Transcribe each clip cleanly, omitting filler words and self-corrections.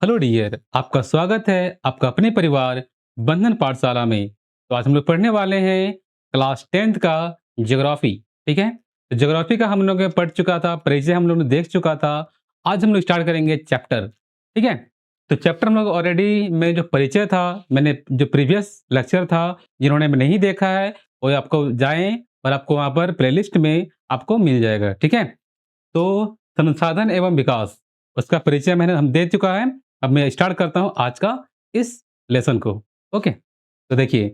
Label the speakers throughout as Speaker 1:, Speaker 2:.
Speaker 1: Hello dear, आपका स्वागत है आपका अपने परिवार बंधन पाठशाला में। तो आज हम लोग पढ़ने वाले हैं क्लास 10th का ज्योग्राफी। ठीक है, तो ज्योग्राफी का हम लोग ने पढ़ चुका था, परिचय हम लोग ने देख चुका था। आज हम लोग स्टार्ट करेंगे चैप्टर। ठीक है, तो चैप्टर हम लोग ऑलरेडी में जो परिचय था, मैंने जो प्रीवियस लेक्चर था, जिन्होंने नहीं देखा है वो आपको जाएं और आपको वहाँ पर प्लेलिस्ट में आपको मिल जाएगा। ठीक है, तो संसाधन एवं विकास, उसका परिचय मैंने हम दे चुका है। अब मैं स्टार्ट करता हूँ आज का इस लेसन को। ओके, तो देखिए,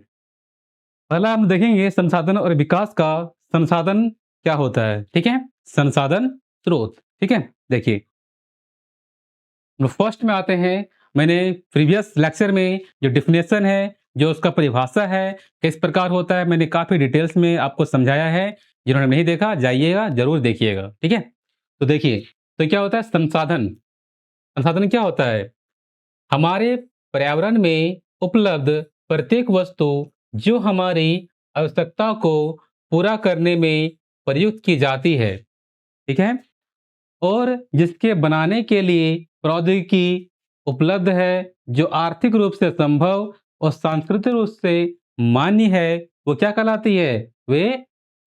Speaker 1: पहला हम देखेंगे संसाधन और विकास का। संसाधन क्या होता है? ठीक है, संसाधन स्रोत। ठीक है, देखिए, फर्स्ट में आते हैं। मैंने प्रीवियस लेक्चर में जो डिफिनेशन है, जो उसका परिभाषा है, किस प्रकार होता है, मैंने काफ़ी डिटेल्स में आपको समझाया है। जिन्होंने नहीं देखा जाइएगा, ज़रूर देखिएगा। ठीक है, तो देखिए, तो क्या होता है संसाधन? संसाधन क्या होता है? हमारे पर्यावरण में उपलब्ध प्रत्येक वस्तु जो हमारी आवश्यकता को पूरा करने में प्रयुक्त की जाती है। ठीक है, और जिसके बनाने के लिए प्रौद्योगिकी उपलब्ध है, जो आर्थिक रूप से संभव और सांस्कृतिक रूप से मान्य है, वो क्या कहलाती है? वे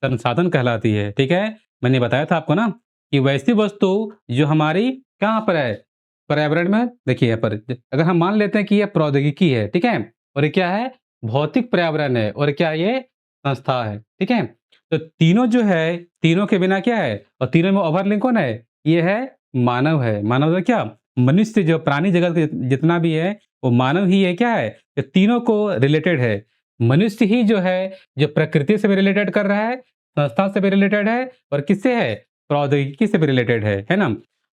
Speaker 1: संसाधन कहलाती है। ठीक है, मैंने बताया था आपको ना कि वैसी वस्तु जो हमारी कहाँ पर है, पर्यावरण में। देखिए यहाँ पर अगर हम मान लेते हैं कि यह प्रौद्योगिकी है, ठीक है, और ये क्या है? भौतिक पर्यावरण है, और क्या ये संस्था है। ठीक है, तो तीनों जो है, तीनों के बिना क्या है, और तीनों में ओवरलिंक कौन है? ये है मानव है। मानव है क्या? मनुष्य, जो प्राणी जगत के जितना भी है वो मानव ही है। क्या है? ये तीनों को रिलेटेड है। मनुष्य ही जो है, जो प्रकृति से भी रिलेटेड कर रहा है, संस्था से भी रिलेटेड है, और किससे है? प्रौद्योगिकी से भी रिलेटेड है ना?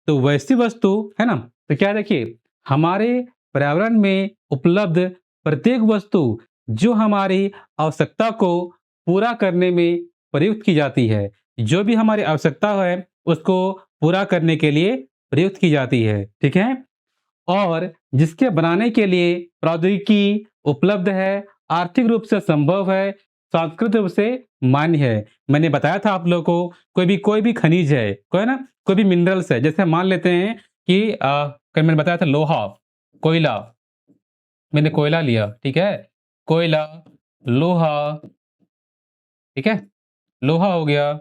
Speaker 1: तो वैसी वस्तु है ना, तो क्या देखिए, हमारे पर्यावरण में उपलब्ध प्रत्येक वस्तु जो हमारी आवश्यकता को पूरा करने में प्रयुक्त की जाती है, जो भी हमारी आवश्यकता है उसको पूरा करने के लिए प्रयुक्त की जाती है। ठीक है, और जिसके बनाने के लिए प्रौद्योगिकी उपलब्ध है, आर्थिक रूप से संभव है, सांस्कृतिक रूप से मान्य है। मैंने बताया था आप लोगों को, कोई भी खनिज है, कोई ना, कोई भी मिनरल्स है, जैसे मान लेते हैं कि कल मैंने बताया था लोहा, कोयला। मैंने कोयला लिया, ठीक है, कोयला, लोहा। ठीक है, लोहा हो गया,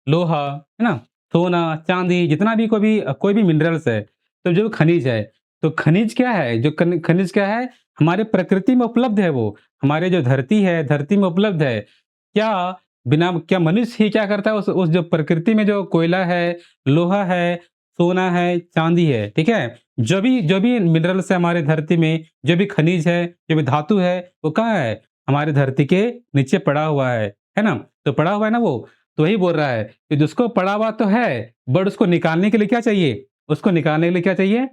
Speaker 1: लोहा, है ना? सोना, चांदी, जितना भी कोई भी मिनरल्स है, तो जो खनिज है, तो खनिज क्या है? जो खनिज क्या है? हमारे प्रकृति में उपलब्ध है वो, हमारे जो धरती है, धरती में उपलब्ध है। क्या क्या मनुष्य ही क्या करता है, उस जो प्रकृति में जो कोयला है, लोहा है, सोना है, चांदी है, ठीक है? जो भी मिनरल्स है हमारे धरती में, जो भी खनिज है, जो भी धातु है, वो कहाँ है? हमारे धरती के नीचे पड़ा हुआ है ना? तो पड़ा हुआ है ना वो, तो वही बोल रहा है कि जिसको पड़ा हुआ तो है, बट उसको निकालने के लिए क्या चाहिए? उसको निकालने के लिए क्या चाहिए?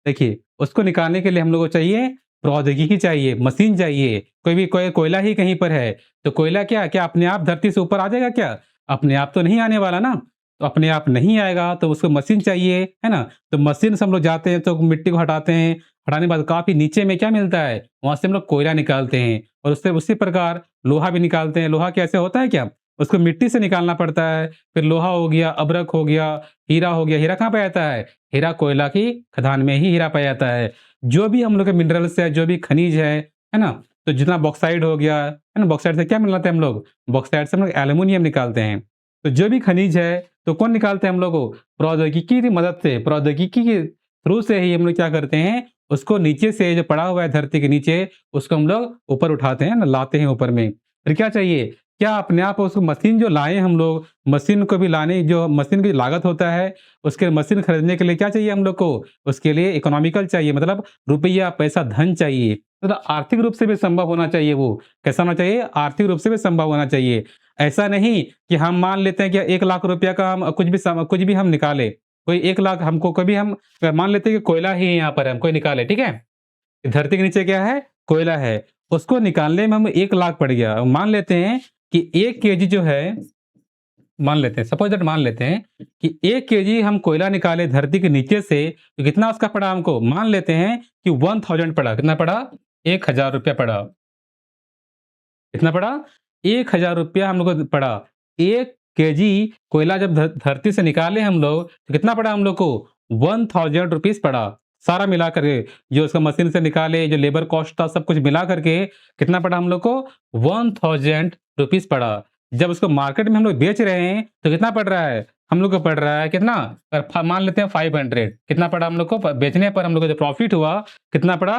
Speaker 1: देखिए, उसको निकालने के लिए हम लोग को चाहिए प्रौद्योगिकी चाहिए, मशीन चाहिए। कोई कोयला ही कहीं पर है, तो कोयला क्या अपने आप धरती से ऊपर आ जाएगा क्या? अपने आप तो नहीं आने वाला ना। तो अपने आप नहीं आएगा, तो उसको मशीन चाहिए, है ना? तो मशीन से हम लोग जाते हैं, तो मिट्टी को हटाते हैं, हटाने के बाद काफ़ी नीचे में क्या मिलता है? वहाँ से हम लोग कोयला निकालते हैं, और उससे उसी प्रकार लोहा भी निकालते हैं। लोहा कैसे होता है क्या? उसको मिट्टी से निकालना पड़ता है। फिर लोहा हो गया, अभ्रक हो गया, हीरा हो गया। हीरा कहाँ पाया जाता है? हीरा कोयला की खदान में ही हीरा पाया जाता है। जो भी हम लोग के मिनरल्स है, जो भी खनिज है ना? तो जितना बॉक्साइट हो गया, है ना? बॉक्साइट से क्या मिलाते हैं हम लोग? बॉक्साइट से हम लोग एल्युमिनियम निकालते हैं। तो जो भी खनिज है, तो कौन निकालते हैं हम लोग को? प्रौद्योगिकी की मदद से, प्रौद्योगिकी के थ्रू से ही हम लोग क्या करते हैं, उसको नीचे से जो पड़ा हुआ है धरती के नीचे, उसको हम लोग ऊपर उठाते हैं ना, लाते हैं ऊपर में। फिर क्या चाहिए? क्या अपने आप उसको मशीन जो लाए हम लोग, मशीन को भी लाने, जो मशीन की लागत होता है, उसके मशीन खरीदने के लिए क्या चाहिए हम लोग को? उसके लिए इकोनॉमिकल चाहिए, मतलब रुपया, पैसा, धन चाहिए। मतलब आर्थिक रूप से भी संभव होना चाहिए वो। कैसा होना चाहिए? आर्थिक रूप से भी संभव होना चाहिए। ऐसा नहीं कि हम मान लेते हैं कि 1 लाख रुपया का हम कुछ भी हम निकालें। कोई 1 लाख हमको कभी हम मान लेते हैं कि कोयला ही यहाँ पर हम कोई निकाले, ठीक है? धरती के नीचे क्या है? कोयला है। उसको निकालने में हम 1 लाख पड़ गया। मान लेते हैं कि 1 केजी जो है, मान लेते हैं, सपोज़ दैट मान लेते हैं कि 1 केजी हम कोयला निकाले धरती के नीचे से, तो कितना उसका पड़ा हमको? मान लेते हैं कि 1000 पड़ा। कितना पड़ा? ₹1000 पड़ा। कितना पड़ा? ₹1000 हम लोग को पड़ा। 1 केजी कोयला जब धरती से निकाले हम लोग, तो कितना पड़ा हम लोग को? ₹1000 पड़ा। सारा मिला करके, जो उसको मशीन से निकाले, जो लेबर कॉस्ट था, सब कुछ मिला करके कितना पड़ा हम लोग को? ₹1000 पड़ा। जब उसको मार्केट में हम लोग बेच रहे हैं, तो कितना पड़ रहा है? हम लोग को पड़ रहा है कितना? मान लेते हैं 500। कितना पड़ा हम लोग को? बेचने पर हम लोग को जो प्रॉफ़िट हुआ, कितना पड़ा?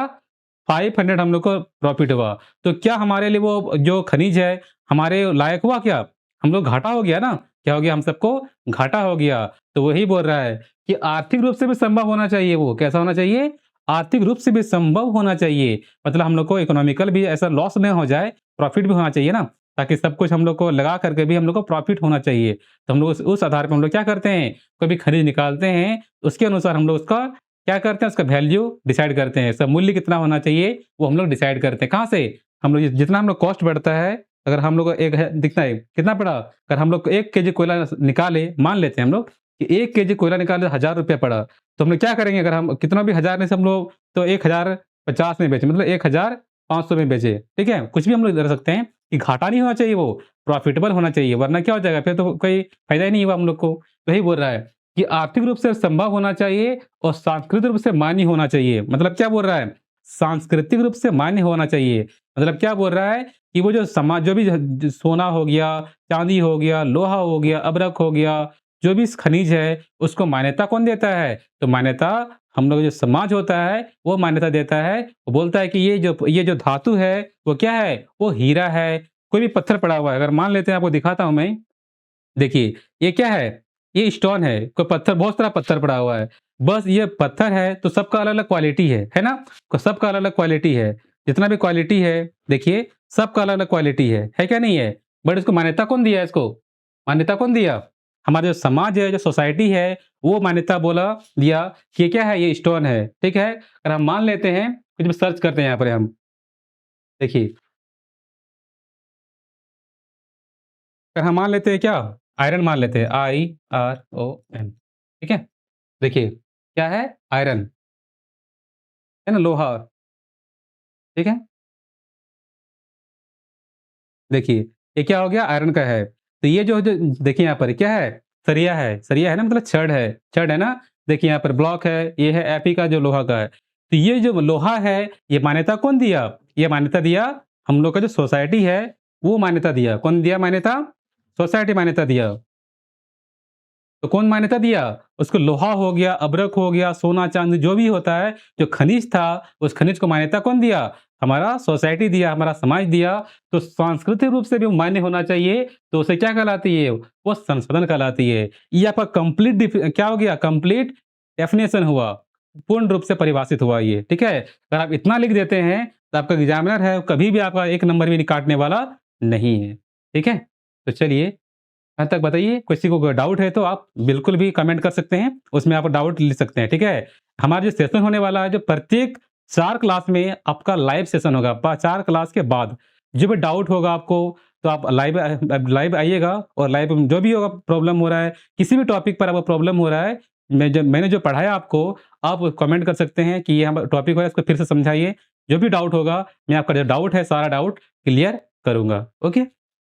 Speaker 1: 500 हम लोग को प्रॉफ़िट हुआ। तो क्या हमारे लिए वो जो खनिज है, हमारे लायक हुआ क्या? हम लोग घाटा हो गया ना? क्या हो गया? हम सबको घाटा हो गया। तो वही बोल रहा है कि आर्थिक रूप से भी संभव होना चाहिए वो। कैसा होना चाहिए? आर्थिक रूप से भी संभव होना चाहिए। मतलब हम लोग को इकोनॉमिकल भी ऐसा लॉस ना हो जाए, प्रॉफ़िट भी होना चाहिए ना? ताकि सब कुछ हम लोग को लगा करके भी हम लोग को प्रॉफ़िट होना चाहिए। तो हम लोग उस आधार पे हम लोग क्या करते हैं? कोई भी खनिज निकालते हैं, उसके अनुसार हम लोग उसका क्या करते हैं? उसका वैल्यू डिसाइड करते हैं। उसका मूल्य कितना होना चाहिए, वो हम लोग डिसाइड करते हैं। कहाँ से? हम लोग जितना हम लोग कॉस्ट बढ़ता है, अगर हम लोग को एक है दिखता है, कितना पड़ा? अगर हम लोग 1 केजी कोयला निकाले, मान लेते हैं हम लोग कि 1 केजी कोयला निकाले ₹1000 पड़ा। तो हम लोग क्या करेंगे? अगर हम कितना भी 1000 में से हम लोग तो 1050 में बेचे, मतलब 1500 में बेचे, ठीक है? कुछ भी हम लोग कर सकते हैं कि घाटा नहीं होना चाहिए वो, प्रॉफ़िटेबल होना चाहिए, वरना क्या हो जाएगा? फिर तो कोई फ़ायदा ही नहीं हुआ हम लोग को। वही बोल रहा है कि आर्थिक रूप से संभव होना चाहिए और सांस्कृतिक रूप से मान्य होना चाहिए। मतलब क्या बोल रहा है? सांस्कृतिक रूप से मान्य होना चाहिए। मतलब क्या बोल रहा है कि वो जो समाज जो भी सोना हो गया, चांदी हो गया, लोहा हो गया, अभ्रक हो गया, जो भी खनिज है, उसको मान्यता कौन देता है? तो मान्यता हम लोग जो समाज होता है, वो मान्यता देता है। वो बोलता है कि ये जो धातु है, वो क्या है? वो हीरा है। कोई भी पत्थर पड़ा हुआ है, अगर मान लेते हैं आपको दिखाता हूँ मैं। देखिए, ये क्या है? ये स्टोन है, कोई पत्थर बहुत सारा पत्थर पड़ा हुआ है। बस ये पत्थर है तो सबका अलग-अलग क्वालिटी है ना? तो सबका अलग-अलग क्वालिटी है। जितना भी क्वालिटी है, देखिए सबका अलग-अलग क्वालिटी है क्या नहीं है? बट इसको मान्यता कौन दिया है इसको? मान्यता कौन दिया? हमारा जो समाज है, जो सोसाइटी है, वो मान्यता दिया कि ये क्या है? ये स्टोन है, ठीक है? अगर हम मान लेते हैं, कुछ भी सर्च करते हैं यहाँ पर हम, देखिए, अगर हम मान लेते हैं क्या? आयरन मान लेते हैं, IRON, ठीक है? देखिए, क्या है? आयरन, है ना? लोहा, ठीक है? देखिए, ये क्या हो गया? आयरन का है। तो ये जो देखिए यहाँ पर क्या है? सरिया है ना, मतलब छड़ है ना? देखिए यहाँ पर ब्लॉक है, ये है एपी का जो लोहा का है। तो ये जो लोहा है, ये मान्यता कौन दिया? ये मान्यता दिया हम लोग का जो सोसाइटी है, वो मान्यता दिया। कौन दिया मान्यता? सोसाइटी मान्यता दिया। तो कौन मान्यता दिया? उसको लोहा हो गया, अभ्रक हो गया, सोना-चाँदी जो भी होता है, जो खनिज था, उस खनिज को मान्यता कौन दिया? हमारा सोसाइटी दिया, हमारा समाज दिया। तो सांस्कृतिक रूप से भी मान्य होना चाहिए, तो उसे क्या कहलाती है? वो संशोधन कहलाती है। ये आपका कंप्लीट क्या हो गया? कंप्लीट डेफिनिशन हुआ, पूर्ण रूप से परिभाषित हुआ ये, ठीक है? अगर आप इतना लिख देते हैं, तो आपका एग्ज़ामिनर है, कभी भी आपका 1 नंबर भी काटने वाला नहीं है, ठीक है? तो चलिए, यहाँ तक बताइए, किसी को कोई डाउट है तो आप बिल्कुल भी कमेंट कर सकते हैं, उसमें आप डाउट लिख सकते हैं, ठीक है? हमारा जो सेशन होने वाला है, जो प्रत्येक 4 क्लास में आपका लाइव सेशन होगा, 4 क्लास के बाद। जो भी डाउट होगा आपको, तो आप लाइव आइएगा और लाइव में जो भी होगा प्रॉब्लम हो रहा है, किसी भी टॉपिक पर आपको प्रॉब्लम हो रहा है, मैंने जो पढ़ाया आपको, आप कमेंट कर सकते हैं कि ये हम टॉपिक है, इसको फिर से समझाइए। जो भी डाउट होगा, मैं आपका जो डाउट है, सारा डाउट क्लियर करूँगा, ओके?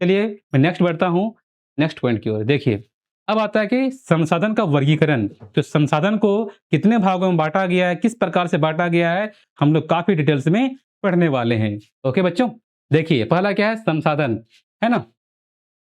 Speaker 1: चलिए, मैं नेक्स्ट बढ़ता हूँ। नेक्स्ट पॉइंट की ओर देखिए, अब आता है कि संसाधन का वर्गीकरण। तो संसाधन को कितने भागों में बांटा गया है, किस प्रकार से बांटा गया है, हम लोग काफी डिटेल्स में पढ़ने वाले हैं। ओके बच्चों, देखिए पहला क्या है? संसाधन, है ना?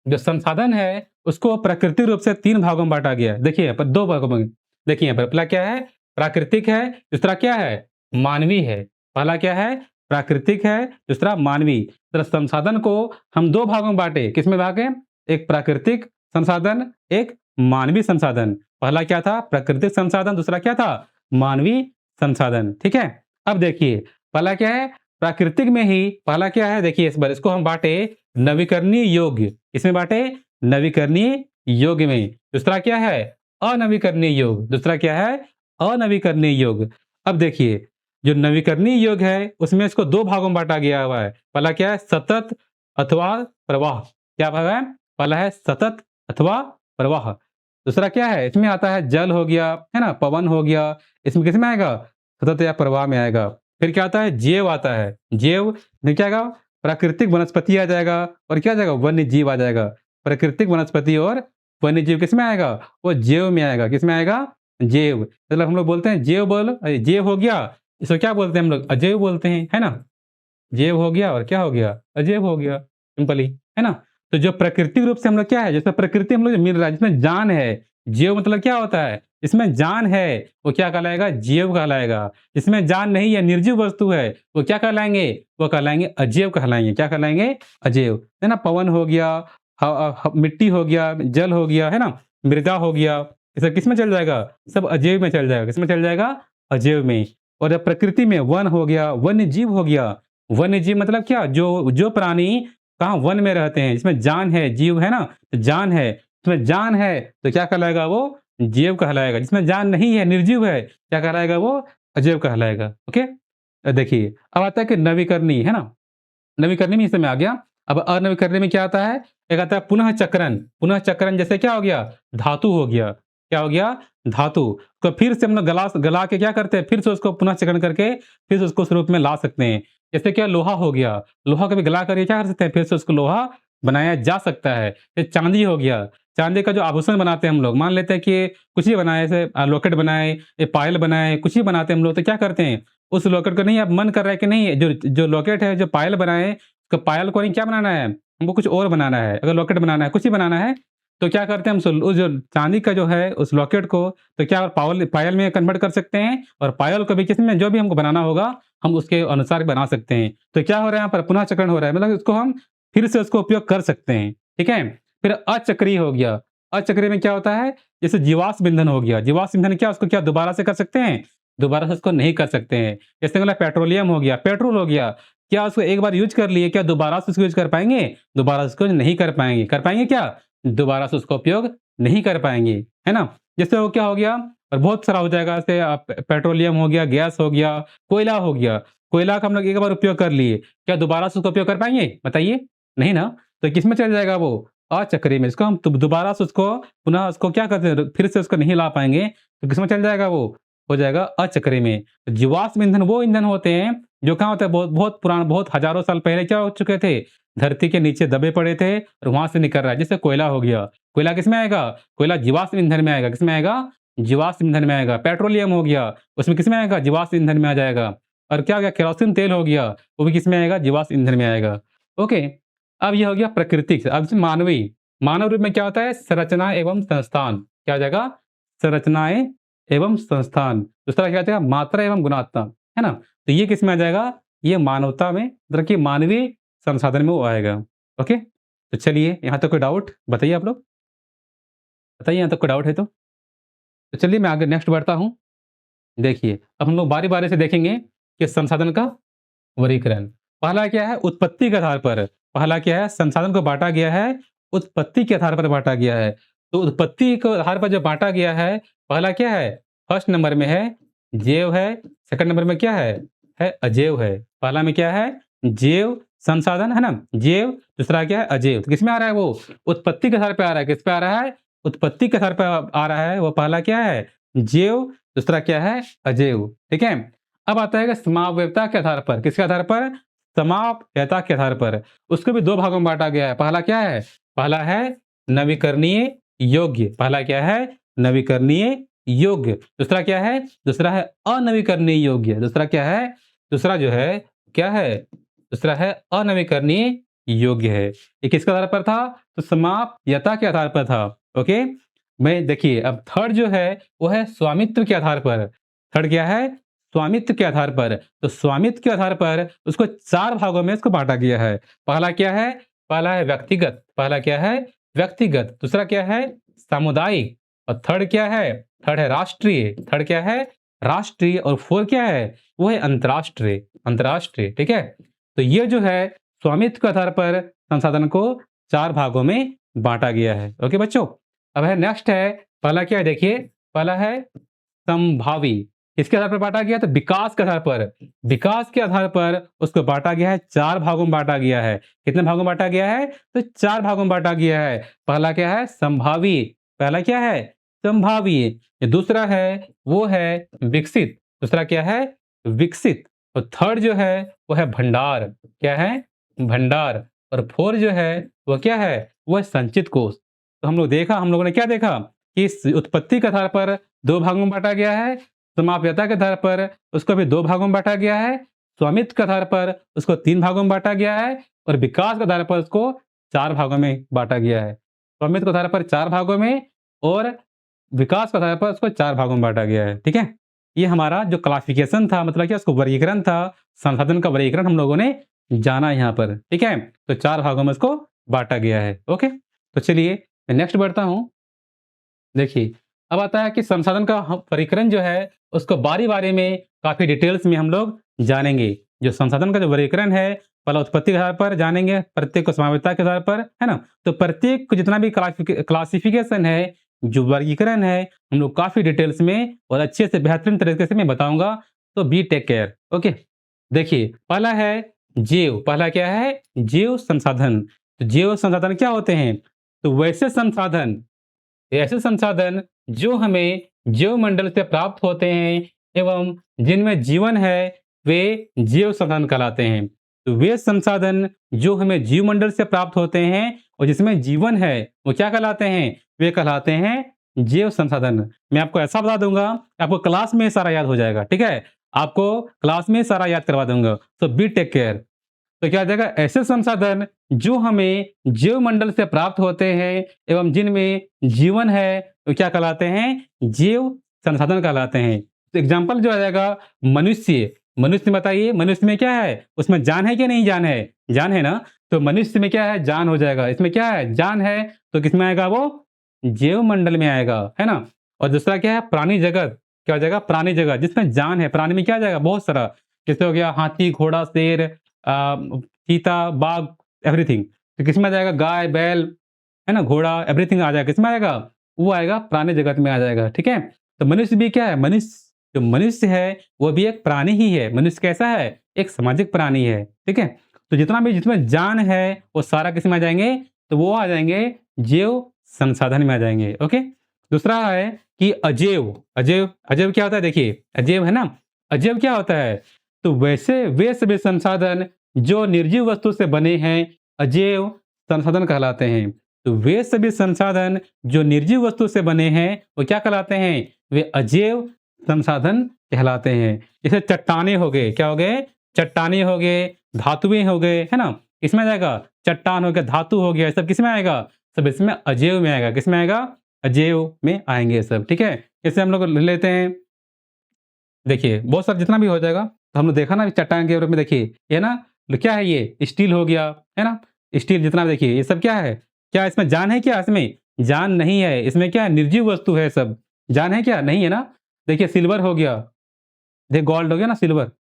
Speaker 1: जो संसाधन है उसको प्राकृतिक रूप से 3 भागों में बांटा गया है। देखिए यहाँ पर 2 भागों में, देखिए यहाँ पर पहला क्या है? प्राकृतिक है, दूसरा क्या है? मानवीय है। पहला क्या है? प्राकृतिक है, दूसरा मानवीय। तो संसाधन को हम 2 भागों में बांटे, किसमें बांटे? एक प्राकृतिक संसाधन, एक मानवीय संसाधन। पहला क्या था? प्राकृतिक संसाधन, दूसरा क्या था? मानवीय संसाधन, ठीक है? अब देखिए, पहला क्या है? प्राकृतिक में ही पहला क्या है? देखिए इस बार इसको हम बांटे नवीकरणीय योग्य, किसमें बांटे? नवीकरणीय योग्य में। दूसरा क्या है? अनवीकरणीय योग्य, दूसरा क्या है? अनवीकरणीय योग्य। अब देखिए, जो नवीकरणीय योग्य है उसमें इसको 2 भागों में बांटा गया हुआ है। पहला क्या है? सतत अथवा प्रवाह। क्या भाग है? पहला है सतत अथवा प्रवाह। दूसरा क्या है? इसमें आता है जल हो गया, है ना? पवन हो गया। इसमें किसमें आएगा? सतत या प्रवाह में आएगा। फिर क्या आता है? जैव आता है। जैव में क्या आएगा? प्राकृतिक वनस्पति आ जाएगा और क्या आ जाएगा? वन्य जीव आ जाएगा। प्राकृतिक वनस्पति और वन्य जीव किसमें आएगा? वो जैव में आएगा। किसमें आएगा? जैव। मतलब हम लोग बोलते हैं जैव बोल जैव हो गया, इसको क्या बोलते हैं हम लोग? अजैव बोलते हैं, है ना? जैव हो गया और क्या हो गया? अजैव हो गया, सिंपली, है ना? तो जो प्राकृतिक रूप से हम लोग क्या है, जैसे प्रकृति हम लोग जो मिल रहा है, जिसमें जान है, जीव मतलब क्या होता है? जिसमें जान है, वो क्या कहलाएगा? जीव कहलाएगा। जिसमें जान नहीं है, निर्जीव वस्तु है, वो क्या कहलाएँगे? वो कहलाएँगे अजैव कहलाएँगे। क्या कहलाएँगे? अजैव, है ना? पवन हो गया, मिट्टी हो गया, जल हो गया, है ना? मृदा हो गया, ये सब किसमें चल जाएगा? सब अजैव में चल जाएगा। किसमें चल जाएगा? अजैव में। और जब प्रकृति में वन हो गया, वन्य जीव हो गया। वन्य जीव मतलब क्या? जो जो प्राणी कहाँ वन में रहते हैं, जिसमें जान है, जीव है ना? तो जान है, इसमें जान है तो क्या कहलाएगा वो? जीव कहलाएगा। जिसमें जान नहीं है, निर्जीव है, क्या कहलाएगा वो? अजैव कहलाएगा। ओके? देखिए, अब आता है कि नवीकरणीय, है ना? नवीकरणीय में इस समय आ गया। अब अनवीकरणीय में क्या आता है? एक आता है पुनः चक्रण। पुनः चक्रण जैसे क्या हो गया? धातु हो गया। क्या हो गया? धातु। तो फिर से हम लोग गला गला के क्या करते हैं? फिर से उसको पुनः चक्रण करके फिर से उसको उस रूप में ला सकते हैं। जैसे क्या लोहा हो गया। लोहा को भी गला करके क्या कर सकते हैं? फिर से उसको लोहा बनाया जा सकता है। ये चांदी हो गया। चांदी का जो आभूषण बनाते हैं हम लोग, मान लेते हैं कि कुछ ही बनाए, जैसे लॉकेट बनाए, ये पायल बनाए, कुछ ही बनाते हैं हम लोग, तो क्या करते हैं? उस लॉकेट को नहीं, अब मन कर रहा है कि नहीं, जो जो लॉकेट है, जो पायल बनाए, तो पायल को नहीं क्या बनाना है? हमको कुछ और बनाना है। अगर लॉकेट बनाना है, कुछ ही बनाना है, तो क्या करते हैं हम उस जो चांदी का जो है उस लॉकेट को तो क्या पावल पायल में कन्वर्ट कर सकते हैं और पायल को भी किसमें जो भी हमको बनाना होगा, हम उसके अनुसार बना सकते हैं। तो क्या हो रहा है यहाँ पर? पुनः चक्रण हो रहा है, मतलब इसको हम फिर से उसको उपयोग कर सकते हैं। ठीक है? फिर अचक्रीय हो गया। अचक्रीय में क्या होता है? जैसे जीवाश्म ईंधन हो गया। जीवाश्म ईंधन क्या उसको क्या दोबारा से कर सकते हैं? दोबारा से उसको नहीं कर सकते हैं। जैसे मतलब पेट्रोलियम हो गया, पेट्रोल हो गया, क्या उसको एक बार यूज़ कर लिए, क्या दोबारा से उसको यूज़ कर पाएँगे? दोबारा से उसको नहीं कर पाएँगे। कर पाएँगे क्या? दोबारा से उसका उपयोग नहीं कर पाएँगे, है ना? जैसे वो क्या हो गया और बहुत सारा हो जाएगा, जैसे पेट्रोलियम हो गया, गैस हो गया, कोयला हो गया। कोयला का हम लोग एक बार उपयोग कर लिए, क्या दोबारा से उसका उपयोग कर पाएँगे? बताइए? नहीं ना? तो किसमें चल जाएगा वो? अचक्रीय में। इसको हम दोबारा से उसको पुनः उसको क्या करते हैं, फिर से उसको नहीं ला पाएँगे, तो किसमें चल जाएगा वो? हो जाएगा अचक्रीय में। जीवाश्म ईंधन वो ईंधन होते हैं जो कहाँ होता है? बहुत बहुत पुराना, बहुत हज़ारों साल पहले क्या हो चुके थे? धरती के नीचे दबे पड़े थे और वहाँ से निकल रहा है। जैसे कोयला हो गया। कोयला किसमें आएगा? कोयला जीवाश्म ईंधन में आएगा। किसमें आएगा? जीवाश्म ईंधन में आएगा। पेट्रोलियम हो गया, उसमें किसमें आएगा? जीवाश्म ईंधन में आ जाएगा। और क्या हो गया? केरोसिन तेल हो गया, वो भी किसमें आएगा? जीवाश्म ईंधन में आएगा। ओके? अब ये हो गया प्राकृतिक। अब जैसे मानवीय। मानव रूप में क्या होता है? संरचना एवं संस्थान। क्या हो जाएगा? संरचनाएँ एवं संस्थान। दूसरा क्या हो जाएगा? मात्रा एवं गुणात्मक, है ना? तो ये किसमें आ जाएगा? ये मानवता में, मतलब कि मानवीय संसाधन में वो आएगा। ओके? तो चलिए, यहाँ तक कोई डाउट? बताइए आप लोग। बताइए यहाँ तक कोई डाउट है तो? तो चलिए मैं आगे नेक्स्ट बढ़ता हूँ। देखिए, अब हम लोग बारी-बारी से देखेंगे कि संसाधन का वर्गीकरण। पहला क्या है? उत्पत्ति के आधार पर। पहला क्या है? संसाधन को बाँटा गया है, उत्पत्ति के आधार पर बाँटा गया है। तो उत्पत्ति के आधार पर जो बाँटा गया है, पहला क्या है? फर्स्ट नंबर में है जैव है, सेकंड नंबर में क्या है अजैव है। पहला में क्या है? जैव संसाधन, है ना? जैव, दूसरा क्या है? अजैव। तो किसमें आ रहा है वो? उत्पत्ति के आधार पे आ रहा है। किस पे आ रहा है? उत्पत्ति के आधार पे आ रहा है। वो पहला क्या है? जैव, दूसरा क्या है? अजैव। ठीक है? अब आता है कि समावयवता के आधार पर। किसके आधार पर? समावयवता के आधार पर। उसको भी 2 भागों में बाँटा गया है। पहला क्या है? पहला है नवीकरणीय योग्य। पहला क्या है? नवीकरणीय योग्य। दूसरा क्या है? दूसरा है अनवीकरणीय योग्य। दूसरा क्या है? दूसरा जो है क्या है? दूसरा है अनवीकरणीय योग्य है। ये किसके आधार पर था? तो समाप्यता के आधार पर था। ओके? मैं देखिए, अब थर्ड जो है वो है स्वामित्व के आधार पर। थर्ड क्या है? स्वामित्व के आधार पर। तो स्वामित्व के आधार पर उसको 4 भागों में इसको बाँटा गया है। पहला क्या है? पहला है व्यक्तिगत। पहला क्या है? व्यक्तिगत। दूसरा क्या है? सामुदायिक। और थर्ड क्या है? थर्ड है राष्ट्रीय। थर्ड क्या है? राष्ट्रीय। और फोर्थ क्या है? वो है अंतर्राष्ट्रीय। अंतर्राष्ट्रीय, ठीक है? तो ये जो है स्वामित्व के आधार पर संसाधन को 4 भागों में बाँटा गया है। ओके बच्चों? अब है नेक्स्ट है, पहला क्या है देखिए, पहला है संभावी। किसके आधार पर बाँटा गया? तो विकास के आधार पर। विकास के आधार पर उसको बाँटा गया है, 4 भागों में बाँटा गया है। कितने भागों में बाँटा गया है? तो 4 भागों में बाँटा गया है। पहला क्या है? संभावी। पहला क्या है? संभावी। ये दूसरा है, वो है विकसित। दूसरा क्या है? विकसित। और थर्ड जो है, वो है भंडार। क्या है? भंडार और 4 जो है वो क्या है? वो है संचित कोष। तो हम लोगों ने क्या देखा कि इस उत्पत्ति के आधार पर 2 भागों में बाँटा गया है, समाप्यता के आधार पर उसको भी 2 भागों में बाँटा गया है, स्वामित्व के आधार पर उसको 3 भागों में बाँटा गया है और विकास के आधार पर उसको 4 भागों में बाँटा गया है। स्वामित्व के आधार पर 4 भागों में और विकास के आधार पर उसको 4 भागों में बाँटा गया है, ठीक है? ये हमारा जो क्लासिफिकेशन था, मतलब क्या उसको वर्गीकरण था, संसाधन का वर्गीकरण हम लोगों ने जाना यहाँ पर, ठीक है? तो 4 भागों में इसको बाँटा गया है, ओके? तो चलिए मैं नेक्स्ट बढ़ता हूँ। देखिए, अब आता है कि संसाधन का वर्गीकरण जो है, उसको बारी-बारी में काफ़ी डिटेल्स में हम लोग जानेंगे। जो संसाधन का जो वर्गीकरण है, पहला उत्पत्ति के आधार पर जानेंगे, प्रत्येक को समावेशिता के आधार पर, है ना? तो प्रत्येक को जितना भी क्लासिफिकेशन है, जो वर्गीकरण है, हम लोग काफ़ी डिटेल्स में और अच्छे से बेहतरीन तरीके से मैं बताऊँगा, तो बी टेक केयर, ओके? देखिए, पहला है जैव, पहला क्या है? जैव संसाधन। तो जैव संसाधन क्या होते हैं? तो वैसे संसाधन ऐसे संसाधन जो हमें जैवमंडल से प्राप्त होते हैं एवं जिनमें जीवन है, वे जैव संसाधन कहलाते हैं। तो वे संसाधन जो हमें जीवमंडल से प्राप्त होते हैं और जिसमें जीवन है, वो क्या कहलाते हैं? वे कहलाते हैं जैव संसाधन। मैं आपको ऐसा बता दूँगा, आपको क्लास में सारा याद हो जाएगा, ठीक है? आपको क्लास में सारा याद करवा दूँगा। सो बी टेक केयर। तो क्या हो जाएगा? ऐसे संसाधन जो हमें जैवमंडल से प्राप्त होते हैं एवं जिनमें जीवन है, तो क्या कहलाते हैं? जैव संसाधन कहलाते हैं। तो एग्जाम्पल जो आ जाएगा मनुष्य। मनुष्य बताइए, मनुष्य में क्या है? उसमें जान है कि नहीं जान है? जान है ना? तो मनुष्य में क्या है? जान हो जाएगा। इसमें क्या है? जान है, तो किसमें आएगा वो? जैवमंडल में आएगा, है ना? और दूसरा क्या है? प्राणी जगत। क्या हो जाएगा? प्राणी जगत, जिसमें जान है। प्राणी में क्या आ जाएगा? बहुत सारा। जैसे हो गया हाथी, घोड़ा, शेर, चीता, बाघ, एवरीथिंग। तो किसमें आ जाएगा? गाय, बैल, है ना? घोड़ा, एवरीथिंग आ जाएगा। किसमें आएगा? वो आएगा प्राणी जगत में आ जाएगा, ठीक है? तो मनुष्य भी क्या है? जो मनुष्य है, वो भी एक प्राणी ही है। मनुष्य कैसा है? एक सामाजिक प्राणी है, ठीक है? तो जितना भी जिसमें जान है, वो सारा किसमें आ जाएँगे? तो वो आ जाएँगे जैव संसाधन में आ जाएँगे, ओके? दूसरा है कि अजैव। अजैव अजैव क्या होता है? देखिए, अजैव है ना? अजैव क्या होता है? तो वैसे वे सभी संसाधन जो निर्जीव वस्तु से बने हैं, अजैव संसाधन कहलाते हैं। तो वे सभी संसाधन जो निर्जीव वस्तु से बने हैं, वो क्या कहलाते हैं? वे अजैव संसाधन कहलाते हैं। जैसे चट्टानें हो गए, क्या हो गए? चट्टानें हो गए, धातुएँ हो गए, है ना? इसमें आ जाएगा, चट्टान हो गया, धातु हो गया, ये सब किसमें आएगा? सब इसमें अजैव में आएगा। किसमें आएगा? अजैव में आएँगे ये सब, ठीक है? जैसे हम लोग ले लेते हैं, देखिए, बहुत सारा जितना भी हो जाएगा, तो हम लोग देखा ना चट्टान के रूप में, देखिए, ये ना क्या है ये? स्टील हो गया, है ना? स्टील जितना भी देखिए, ये सब क्या है? क्या इसमें जान है क्या इसमें? जान नहीं है, इसमें क्या है? निर्जीव वस्तु है सब। जान है क्या? नहीं है ना? देखिए सिल्वर हो गया, देखिए गोल्ड हो गया ना सिल्वर,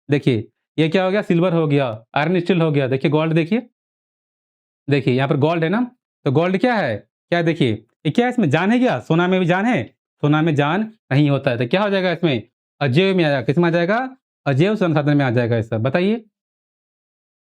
Speaker 1: देखिए, ये क्या हो गया? सिल्वर हो गया, आयरन स्टील हो गया, देखिए गोल्ड देखिए, देखिए यहाँ पर गोल्ड है ना? तो गोल्ड क्या है? क्या है देखिए, ये क्या है इसमें जान है क्या? सोना में भी जान है? सोना में जान नहीं होता है, तो क्या हो जाएगा इसमें? अजैव में आ जाएगा। किसमें आ जाएगा? अजैव संसाधन में आ जाएगा ये सब, बताइए?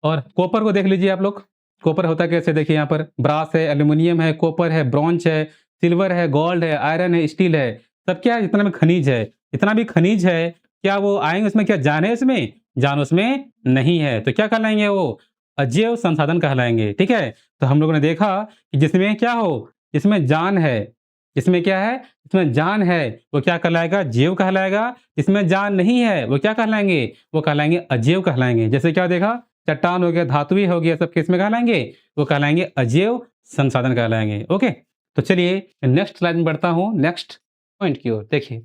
Speaker 1: और कॉपर को देख लीजिए आप लोग, कॉपर होता कैसे? देखिए यहाँ पर ब्रास है, एल्यूमीनियम है, कॉपर है, ब्रॉन्ज है, सिल्वर है, गोल्ड है, आयरन है, स्टील है, सब क्या है? जितना भी खनिज है, जितना भी खनिज है, क्या वो आएँगे उसमें? क्या जान है इसमें? जान उसमें नहीं है, तो क्या कहलाएँगे वो? अजैव संसाधन कहलाएँगे, ठीक है? तो हम लोगों ने देखा कि जिसमें क्या हो? जिसमें जान है, जिसमें क्या है? जिसमें जान है, वो क्या कहलाएगा? जैव कहलाएगा। जिसमें जान नहीं है, वो क्या कहलाएँगे? वो कहलाएँगे अजैव कहलाएँगे। जैसे क्या देखा? चट्टान हो गया, धातुएँ हो गया, सब किसमें कहलाएँगे? वो कहलाएँगे अजैव संसाधन कहलाएँगे, ओके? तो चलिए नेक्स्ट स्लाइड में बढ़ता हूँ, नेक्स्ट पॉइंट की ओर। देखिए,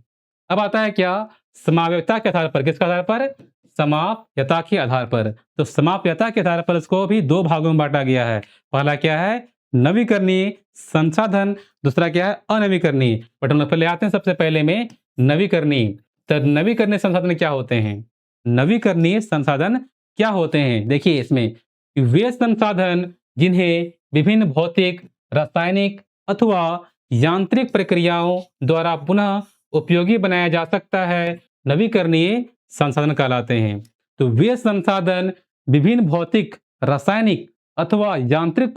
Speaker 1: अब आता है क्या? समाव्यता के आधार पर, किसके आधार पर? समाप्यता के आधार पर। तो समाप्यता के आधार पर इसको भी 2 भागों में बाँटा गया है। पहला क्या है? नवीकरणीय संसाधन, दूसरा क्या है? अनवीकरणीय। बट हम लोग पहले आते हैं सबसे पहले में नवीकरणीय। तो नवीकरणीय संसाधन क्या होते हैं? नवीकरणीय संसाधन क्या होते हैं? देखिए इसमें, वे संसाधन जिन्हें विभिन्न भौतिक, रासायनिक अथवा यांत्रिक प्रक्रियाओं द्वारा पुनः उपयोगी बनाया जा सकता है, नवीकरणीय संसाधन कहलाते हैं। तो वे संसाधन विभिन्न भौतिक, रासायनिक अथवा यांत्रिक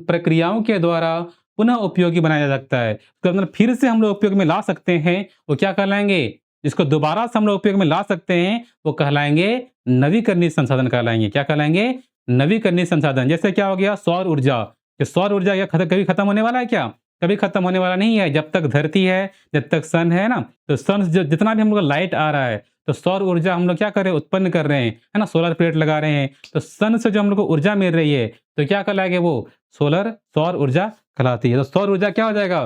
Speaker 1: प्रक्रियाओं के द्वारा पुनः उपयोगी बनाया जा सकता है। तो मतलब फिर से हम लोग उपयोग में ला सकते हैं, वो क्या कहलाएँगे? जिसको दोबारा से हम लोग उपयोग में ला सकते हैं, वो कहलाएँगे नवीकरणीय संसाधन कहलाएँगे। क्या कहलाएँगे? नवीकरणीय संसाधन। जैसे क्या हो गया सौर ऊर्जा, ये सौर ऊर्जा या कभी खत्म होने वाला है क्या? कभी खत्म होने वाला नहीं है। जब तक धरती है, जब तक सन है ना, तो सन जो जितना भी हम लोग लाइट आ रहा है, तो सौर ऊर्जा हम लोग क्या कर रहे हैं, उत्पन्न कर रहे हैं, है ना? सोलर प्लेट लगा रहे हैं, तो सन से जो हम लोग को ऊर्जा मिल रही है, तो क्या कहलाएगी वो? सौर ऊर्जा कहलाती है। तो सौर ऊर्जा क्या हो जाएगा?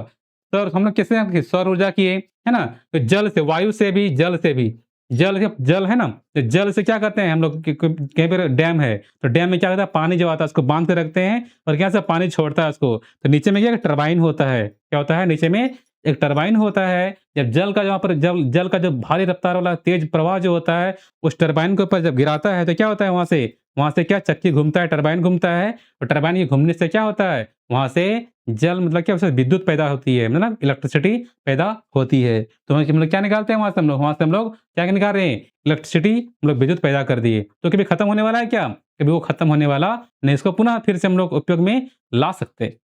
Speaker 1: सौर हम लोग किससे सौर ऊर्जा किए, है ना? तो जल से, वायु से भी, जल से भी। जल है ना, तो जल से क्या करते हैं हम लोग कहीं पर डैम है, तो डैम में क्या होता है, पानी जब आता है उसको बांध के रखते हैं और क्या से पानी छोड़ता है उसको, तो नीचे में क्या टरबाइन होता है, क्या होता है नीचे में एक टरबाइन होता है। जब जल का जहाँ पर जल का जो भारी रफ्तार वाला तेज प्रवाह जो होता है, उस टरबाइन के ऊपर जब गिराता है तो क्या होता है, वहां से क्या चक्की घूमता है, टरबाइन घूमता है, और टरबाइन के घूमने से क्या होता है, वहां से जल मतलब क्या, उससे विद्युत पैदा होती है, मतलब इलेक्ट्रिसिटी पैदा होती है। तो हम लोग क्या निकालते हैं वहां से, हम लोग क्या निकाल रहे हैं, इलेक्ट्रिसिटी, हम लोग विद्युत पैदा कर दिए। तो कभी खत्म होने वाला है क्या? कभी वो खत्म होने वाला नहीं, इसको पुनः फिर से हम लोग उपयोग में ला सकते हैं।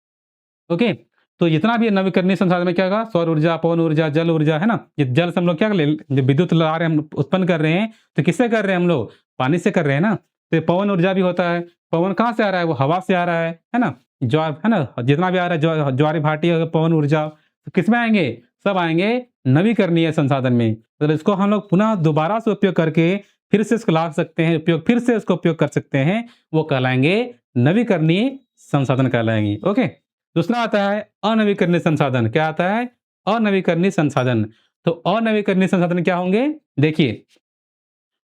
Speaker 1: ओके, तो जितना भी नवीकरणीय संसाधन में क्या होगा, सौर ऊर्जा, पवन ऊर्जा, जल ऊर्जा, है ना? ये जल से हम लोग क्या जो विद्युत ला रहे हैं, हम उत्पन्न कर रहे हैं, तो किससे कर रहे हैं हम लोग? पानी से कर रहे हैं ना। तो पवन ऊर्जा भी होता है, पवन कहाँ से आ रहा है? वो हवा से आ रहा है ना? ज्वार, है ना? जितना भी आ रहा है ज्वारी भाटी पवन ऊर्जा, तो किसमें आएंगे? सब आएंगे नवीकरणीय संसाधन में। तो इसको हम लोग पुनः दोबारा से उपयोग करके फिर से इसको ला सकते हैं, फिर से इसको उपयोग कर सकते हैं, वो कहलाएंगे नवीकरणीय संसाधन कहलाएंगे। ओके, दूसरा आता है अनवीकरणीय संसाधन। क्या आता है? अनवीकरणीय संसाधन। तो अनवीकरणीय संसाधन क्या होंगे? देखिए,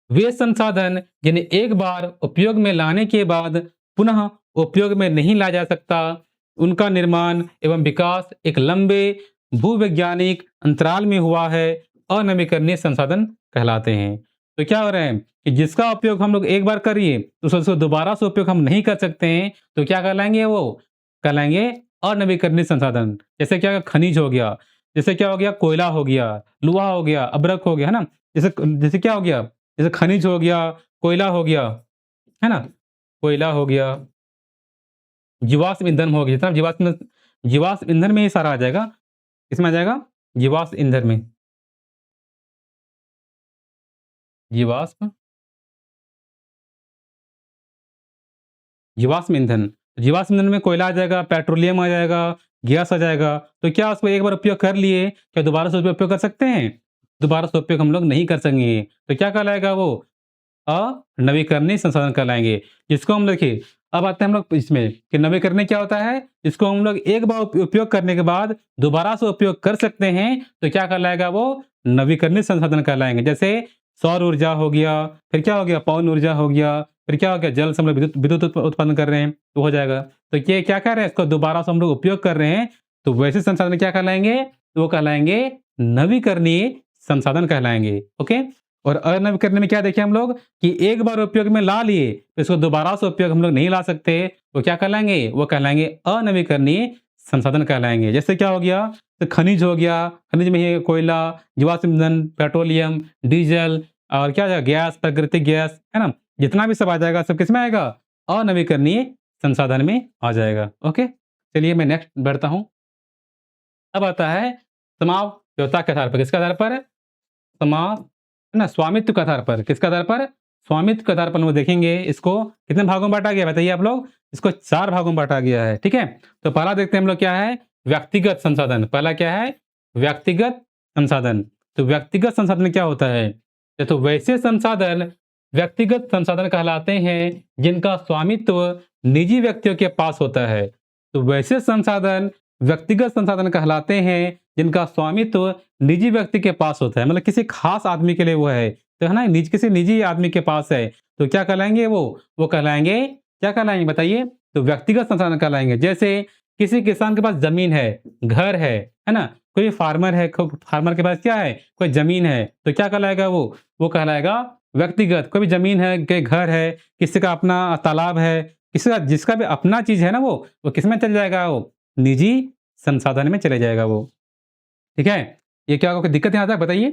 Speaker 1: वे संसाधन जिन्हें एक बार उपयोग में लाने के बाद पुनः उपयोग में नहीं लाया जा सकता, उनका निर्माण एवं विकास एक लंबे भूवैज्ञानिक अंतराल में हुआ है, अनवीकरणीय संसाधन कहलाते हैं। तो क्या हो रहा है कि जिसका उपयोग हम लोग एक बार करिए तो उसको दोबारा से उपयोग हम नहीं कर सकते हैं, तो क्या कहलाएंगे? वो कहलाएंगे अनवीकरणीय संसाधन। जैसे क्या, खनिज हो गया, जैसे क्या हो गया, कोयला हो गया, लोहा हो गया, अब्रक हो गया, है ना? जैसे जैसे क्या हो गया, जैसे खनिज हो गया, कोयला हो गया, है ना? कोयला हो गया, जीवाश्म ईंधन हो गया, जितना जीवाश्म ईंधन में ये सारा आ जाएगा। किसमें आ जाएगा? जीवाश्म ईंधन में। जीवाश्म जीवाश्म ईंधन। जीवाश्म ईंधन में कोयला आ जाएगा, पेट्रोलियम आ जाएगा, गैस आ जाएगा। तो क्या उसको एक बार उपयोग कर लिए, क्या दोबारा से उपयोग कर सकते हैं? दोबारा से उपयोग हम लोग नहीं कर सकेंगे। तो क्या कहलाएगा वो? नवीकरणीय संसाधन कहलाएँगे। जिसको हम देखिए, अब आते हैं हम लोग इसमें कि नवीकरणीय क्या होता है? जिसको हम लोग एक बार उपयोग करने के बाद दोबारा से उपयोग कर सकते हैं, तो क्या कहलाएगा वो? नवीकरणीय संसाधन कहलाएँगे। जैसे सौर ऊर्जा हो गया, फिर क्या हो गया, पवन ऊर्जा हो गया, फिर क्या हो गया, जल से हम लोग विद्युत उत्पन्न कर रहे हैं, तो हो जाएगा। तो ये क्या कह रहे हैं, इसको दोबारा से हम लोग उपयोग कर रहे हैं, तो वैसे संसाधन क्या कहलाएँगे? तो वो कहलाएँगे नवीकरणीय संसाधन कहलाएँगे। ओके? और अनवीकरणीय में क्या देखे हम लोग कि एक बार उपयोग में ला लिए, तो इसको दोबारा से उपयोग हम लोग नहीं ला सकते, वो क्या कहलाएँगे? वो कहलाएँगे अनवीकरणीय संसाधन कहलाएँगे। जैसे क्या हो गया, तो खनिज हो गया, खनिज में ये कोयला, जीवाश्म ईंधन, पेट्रोलियम, डीजल और क्या है, गैस, प्राकृतिक गैस, है ना? जितना भी सब आ जाएगा, सब किसमें आएगा? अनवीकरणीय संसाधन में आ जाएगा। ओके? चलिए मैं नेक्स्ट बढ़ता हूँ। अब आता है समावयवता के आधार पर। किसके आधार पर? है ना, स्वामित्व के आधार पर। किसके आधार पर? स्वामित्व के आधार पर हम लोग देखेंगे इसको कितने भागों में बाँटा गया है बताइए आप लोग? इसको 4 भागों में बाँटा गया है, ठीक है? तो पहला देखते हैं हम लोग क्या है? व्यक्तिगत संसाधन। पहला क्या है? व्यक्तिगत संसाधन। तो व्यक्तिगत संसाधन क्या होता है? तो वैसे संसाधन व्यक्तिगत संसाधन कहलाते हैं जिनका स्वामित्व निजी व्यक्तियों के पास होता है। तो वैसे संसाधन व्यक्तिगत संसाधन कहलाते हैं जिनका स्वामित्व निजी व्यक्ति के पास होता है, मतलब किसी खास आदमी के लिए वो है, तो है ना, किसी निजी आदमी के पास है, तो क्या कहलाएंगे वो कहलाएंगे, क्या कहलाएंगे बताइए? तो व्यक्तिगत संसाधन कहलाएंगे। जैसे किसी किसान के पास जमीन है, घर है ना? कोई फार्मर है, फार्मर के पास क्या है? कोई जमीन है, तो क्या कहलाएगा वो कहलाएगा व्यक्तिगत। कोई भी जमीन है, कोई घर है, किसी का अपना तालाब है, किसी का जिसका भी अपना चीज है ना, वो किस में चल जाएगा? वो निजी संसाधन में चले जाएगा वो। ठीक है? ये क्या होगा, कोई दिक्कत यहाँ तक बताइए?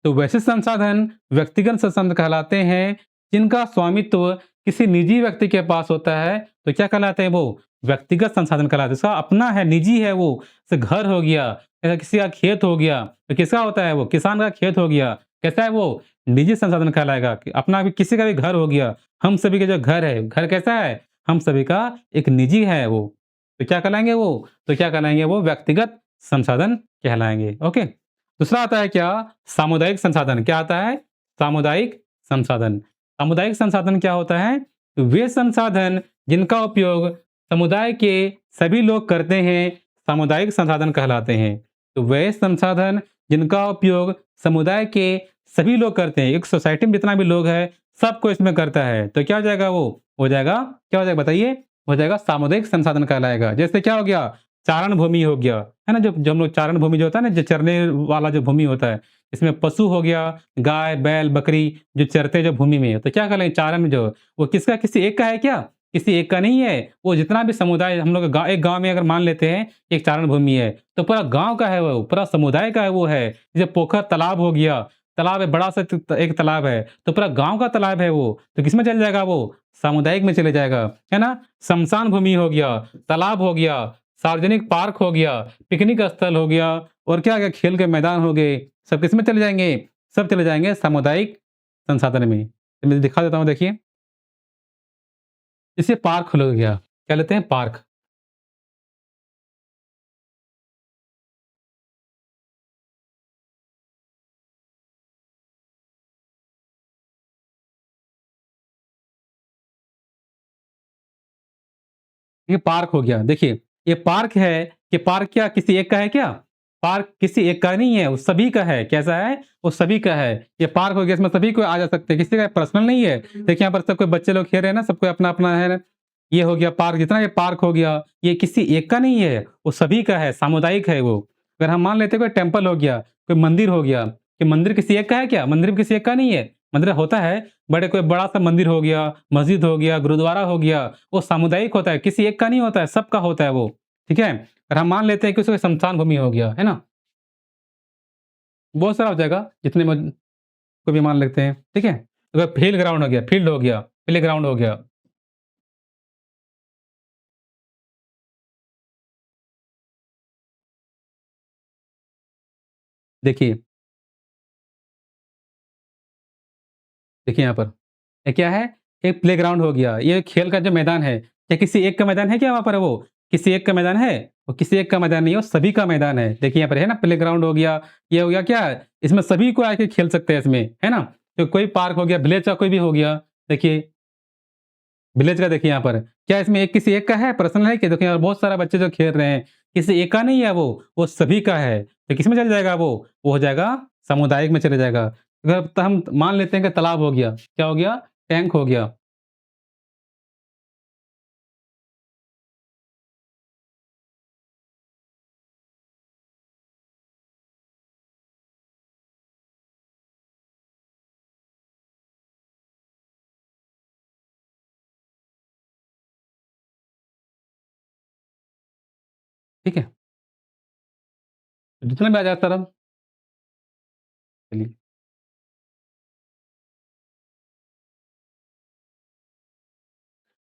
Speaker 1: तो वैसे संसाधन व्यक्तिगत संसाधन कहलाते हैं जिनका स्वामित्व किसी निजी व्यक्ति के पास होता है, तो क्या कहलाते हैं वो? व्यक्तिगत संसाधन कहलाते हैं। उसका अपना है, निजी है वो, जैसे घर हो गया या किसी का खेत हो गया, तो किसका होता है वो? किसान का खेत हो गया, कैसा है वो? निजी संसाधन कहलाएगा। कि अपना भी किसी का भी घर हो गया, हम सभी का जो घर है, घर कैसा है? हम सभी का एक निजी है वो। तो क्या कहलाएँगे वो? तो क्या कहलाएँगे वो? व्यक्तिगत संसाधन कहलाएँगे, ओके। दूसरा आता है क्या? सामुदायिक संसाधन। क्या आता है? सामुदायिक संसाधन। सामुदायिक संसाधन क्या होता है? वे संसाधन जिनका उपयोग समुदाय के सभी लोग करते हैं, सामुदायिक संसाधन कहलाते हैं। तो वे संसाधन जिनका उपयोग समुदाय के सभी लोग करते हैं, एक सोसाइटी में जितना भी लोग हैं, सबको इसमें करता है। तो क्या हो जाएगा वो? हो जाएगा क्या हो जाएगा बताइए? हो जाएगा सामुदायिक संसाधन कहलाएगा। जैसे क्या हो गया? चारण भूमि हो गया, है ना? जो हम लोग चारण भूमि जो होता है ना, जो चरने वाला जो भूमि होता है, इसमें पशु हो गया, गाय, बैल, बकरी जो चरते हैं जो भूमि में, तो क्या कहलाएँ चारण जो वो किसका किसी एक का है क्या? किसी एक का नहीं है। वो जितना भी समुदाय हम लोग गाँव एक गाँव में अगर मान लेते हैं, एक चारण भूमि है, तो पूरा गाँव का है वो, पूरा समुदाय का है वो है। जैसे पोखर, तालाब हो गया, तालाब है बड़ा-सा एक तालाब है, तो पूरा गाँव का तालाब है वो, तो किसमें चल जाएगा वो? सामुदायिक में चले जाएगा, है ना? श्मशान भूमि हो गया, तालाब हो गया, सार्वजनिक पार्क हो गया, पिकनिक स्थल हो गया और क्या आ गया खेल के मैदान हो गए, सब किसमें चले जाएँगे? सब चले जाएँगे सामुदायिक संसाधन में। तो मैं दिखा देता हूँ देखिए, जैसे पार्क हो गया, क्या लेते हैं पार्क। ये पार्क हो गया। देखिए, ये पार्क है, ये पार्क क्या किसी एक का है क्या? पार्क किसी एक का नहीं है, वो सभी का है। कैसा है? वो सभी का है। ये पार्क हो गया, इसमें सभी कोई आ जा सकते हैं, किसी का पर्सनल नहीं है। देखिए, यहाँ पर सब कोई बच्चे लोग खेल रहे हैं ना, सबको अपना-अपना है ना। ये हो गया पार्क, जितना ये पार्क हो गया, ये किसी एक का नहीं है, वो सभी का है, सामुदायिक है वो। अगर हम मान लेते हैं कोई टेम्पल हो गया, कोई मंदिर हो गया, कि मंदिर किसी एक का है क्या? मंदिर भी किसी एक का नहीं है। मंदिर होता है, बड़े कोई बड़ा-सा मंदिर हो गया, मस्जिद हो गया, गुरुद्वारा हो गया, वो सामुदायिक होता है, किसी एक का नहीं होता है, सबका होता है वो, ठीक है? और हम मान लेते हैं कि उसको श्मशान भूमि हो गया, है ना? बहुत सारा हो जाएगा, जितने में को भी मान लेते हैं, ठीक है? अगर खेल ग्राउंड हो गया, फील्ड हो गया, प्लेग्राउंड हो गया। देखिए, देखिए यहाँ पर, ये क्या है? एक प्लेग्राउंड हो गया, ये खेल का जो मैदान है, क्या किसी एक का मैदान है क्या वहाँ पर वो? किसी एक का मैदान है? वो किसी एक का मैदान नहीं है, वो सभी का मैदान है। देखिए यहाँ पर है ना प्लेग्राउंड हो गया, ये हो गया क्या? इसमें सभी को आके खेल सकते हैं इसमें, है ना? तो कोई पार्क हो गया, विलेज का कोई भी हो गया, देखिए विलेज का देखिए यहाँ पर, क्या इसमें एक किसी एक का है, पर्सनल है क्या? देखिए यहाँ बहुत सारा बच्चे जो खेल रहे हैं, किसी एक का नहीं है वो सभी का है। तो किसमें चल जाएगा वो? वो हो जाएगा सामुदायिक में चले जाएगा। अगर तो हम मान लेते हैं कि तालाब हो गया, क्या हो गया? टैंक हो गया। ठीक है? जितना भी आ जाता रहा चलिए।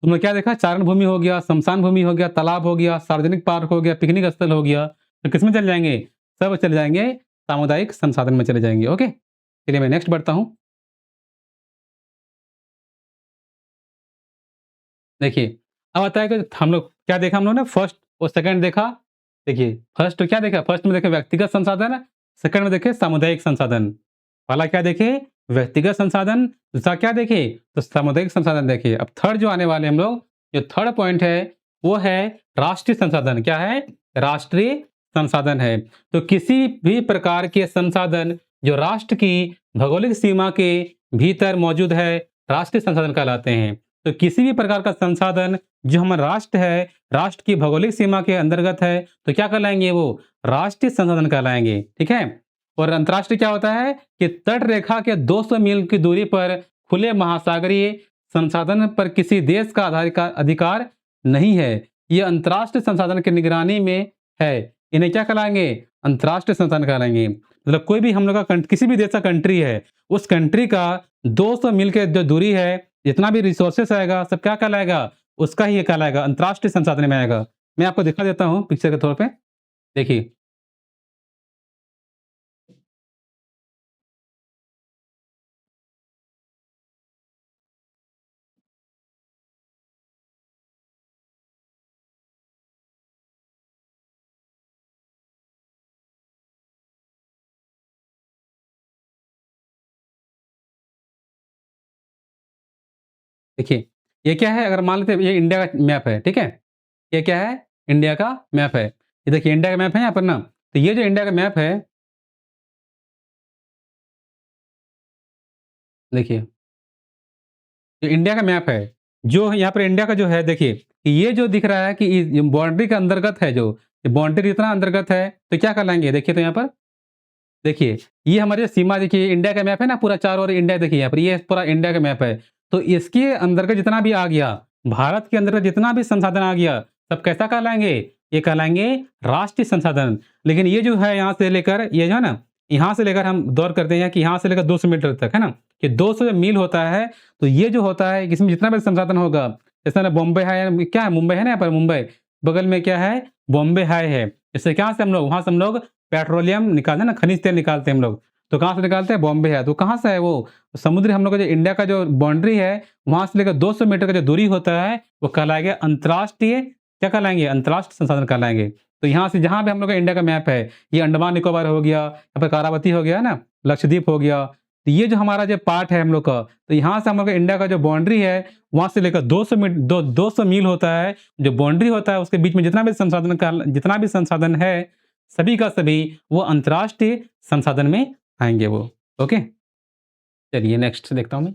Speaker 1: तुमने क्या देखा? चारण भूमि हो गया, श्मशान भूमि हो गया, तालाब हो गया, सार्वजनिक पार्क हो गया, पिकनिक स्थल हो गया। तो किसमें चले जाएँगे? सब चले जाएँगे सामुदायिक संसाधन में चले जाएँगे, ओके? चलिए मैं नेक्स्ट बढ़ता हूँ। देखिए, अब आता है कि हम लोग क्या देखा हम लोग ने फर्स्ट और सेकंड देखा। देखिए, फर्स्ट तो क्या देखा? फर्स्ट में देखे व्यक्तिगत संसाधन, सेकंड में देखे सामुदायिक संसाधन। पहला क्या देखे? व्यक्तिगत संसाधन, दूसरा क्या देखे? तो सामुदायिक संसाधन देखे। अब थर्ड जो आने वाले हम लोग, जो थर्ड पॉइंट है, वो है राष्ट्रीय संसाधन। क्या है? राष्ट्रीय संसाधन है। तो किसी भी प्रकार के संसाधन जो राष्ट्र की भौगोलिक सीमा के भीतर मौजूद है, राष्ट्रीय संसाधन कहलाते हैं। तो किसी भी प्रकार का संसाधन जो हमारा राष्ट्र है, राष्ट्र की भौगोलिक सीमा के अंतर्गत है, तो क्या कहलाएँगे वो? राष्ट्रीय संसाधन कहलाएँगे, ठीक है? और अंतर्राष्ट्रीय क्या होता है कि तट रेखा के 200 मील की दूरी पर खुले महासागरीय संसाधन पर किसी देश का अधिकार नहीं है। ये अंतर्राष्ट्रीय संसाधन की निगरानी में है। इन्हें क्या कहलाएँगे? अंतर्राष्ट्रीय संसाधन कहलाएँगे। मतलब कोई भी हम लोग का किसी भी देश का कंट्री है, उस कंट्री का 200 मील के जो दूरी है, जितना भी रिसोर्सेस आएगा, सब क्या कहलाएगा? उसका ही ये कहलाएगा, अंतर्राष्ट्रीय संसाधन में आएगा। मैं आपको दिखा देता हूँ पिक्चर के तौर पे। देखिए, देखिए, ये क्या है अगर मान लेते हैं ये इंडिया का मैप है, ठीक है? ये क्या है? इंडिया का मैप है। ये देखिए इंडिया का मैप है यहाँ पर ना, तो ये जो इंडिया का मैप है, देखिए, ये इंडिया का मैप है। जो यहाँ पर इंडिया का जो है देखिए, कि ये जो दिख रहा है कि ये बाउंड्री के अंतर्गत है जो, ये बाउंड्री इतना अंतर्गत है, तो क्या कहलाएँगे? देखिए तो यहाँ पर देखिए, ये हमारी सीमा देखिए इंडिया का मैप है ना पूरा चारों ओर इंडिया देखिए यहाँ पर ये पूरा इंडिया का मैप है। तो इसके अंतर्गत जितना भी आ गया, भारत के अंतर्गत जितना भी संसाधन आ गया, सब कैसा कहलाएँगे? ये कहलाएँगे राष्ट्रीय संसाधन। लेकिन ये जो है यहाँ से लेकर ये जो है ना, यहाँ से लेकर हम दौर करते हैं कि यहाँ से लेकर 200 मीटर तक, है ना? कि 200 मील होता है, तो ये जो होता है इसमें जितना भी संसाधन होगा, जैसे ना बॉम्बे है क्या है मुंबई है ना यहाँ पर मुंबई, बगल में क्या है? बॉम्बे हाई है। इससे कहाँ से हम लोग वहाँ से हम लोग पेट्रोलियम निकालते हैं ना, खनिज तेल निकालते हैं हम लोग। तो कहाँ से निकालते हैं? बॉम्बे है। तो कहाँ से है वो? समुद्री हम लोग का जो इंडिया का जो बाउंड्री है, वहाँ से लेकर 200 मीटर का जो दूरी होता है, वो कहलाएगा अंतर्राष्ट्रीय क्या कहलाएँगे? अंतर्राष्ट्रीय संसाधन कहलाएँगे। तो यहाँ से जहाँ भी हम लोग का इंडिया का मैप है, ये अंडमान निकोबार हो गया, यहाँ पर कारावती हो गया ना, लक्षद्वीप हो गया। तो ये जो हमारा जो पार्ट है हम लोग का, तो यहाँ से हम लोग का इंडिया का जो बाउंड्री है, वहाँ से लेकर 200 मील होता है। जो बाउंड्री होता है, उसके बीच में जितना भी संसाधन है, सभी का सभी वो अंतर्राष्ट्रीय संसाधन में आएँगे वो। ओके? चलिए नेक्स्ट देखता हूँ मैं।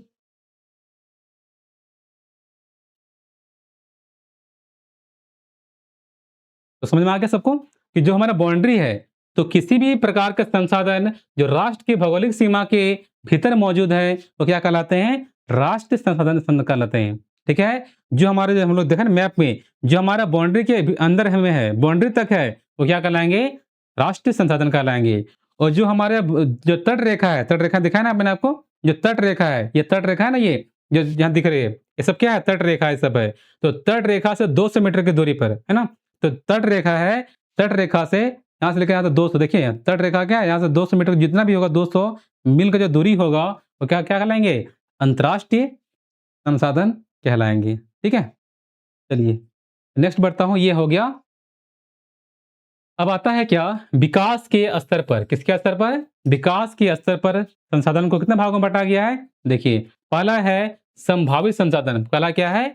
Speaker 1: तो समझ में आ गया सबको? कि जो हमारा बाउंड्री है, तो किसी भी प्रकार का संसाधन जो राष्ट्र की भौगोलिक सीमा के भीतर मौजूद है, वो क्या कहलाते हैं? राष्ट्रीय संसाधन कहलाते हैं। ठीक है? जो हम लोग देखा ना मैप में, जो हमारा बाउंड्री के अंदर हमें है, बाउंड्री तक है, वो क्या कहलाएँगे? राष्ट्रीय संसाधन कहलाएँगे। और जो हमारे जो तट रेखा है, तट रेखा दिखाया ना मैंने आपको? जो तट रेखा है, ये तट रेखा है ना ये, जो यहाँ दिख रही है, ये सब क्या है? तट रेखा ये सब है। तो तट रेखा से 200 मीटर की दूरी पर, है ना? तो तट रेखा है, तट रेखा से यहाँ से लेकर यहाँ तक 200 देखिए यहाँ तट रेखा क्या है? यहाँ से 200 मीटर जितना भी होगा 200 मील का जो दूरी होगा, वो क्या क्या कहलाएँगे? अंतर्राष्ट्रीय संसाधन कहलाएँगे। ठीक है? चलिए, नेक्स्ट बढ़ता हूँ, ये हो गया। अब आता है क्या? विकास के स्तर पर। किसके स्तर पर? विकास के स्तर पर संसाधन को कितने भागों में बाँटा गया है? देखिए, पहला है संभावित संसाधन। पहला क्या है?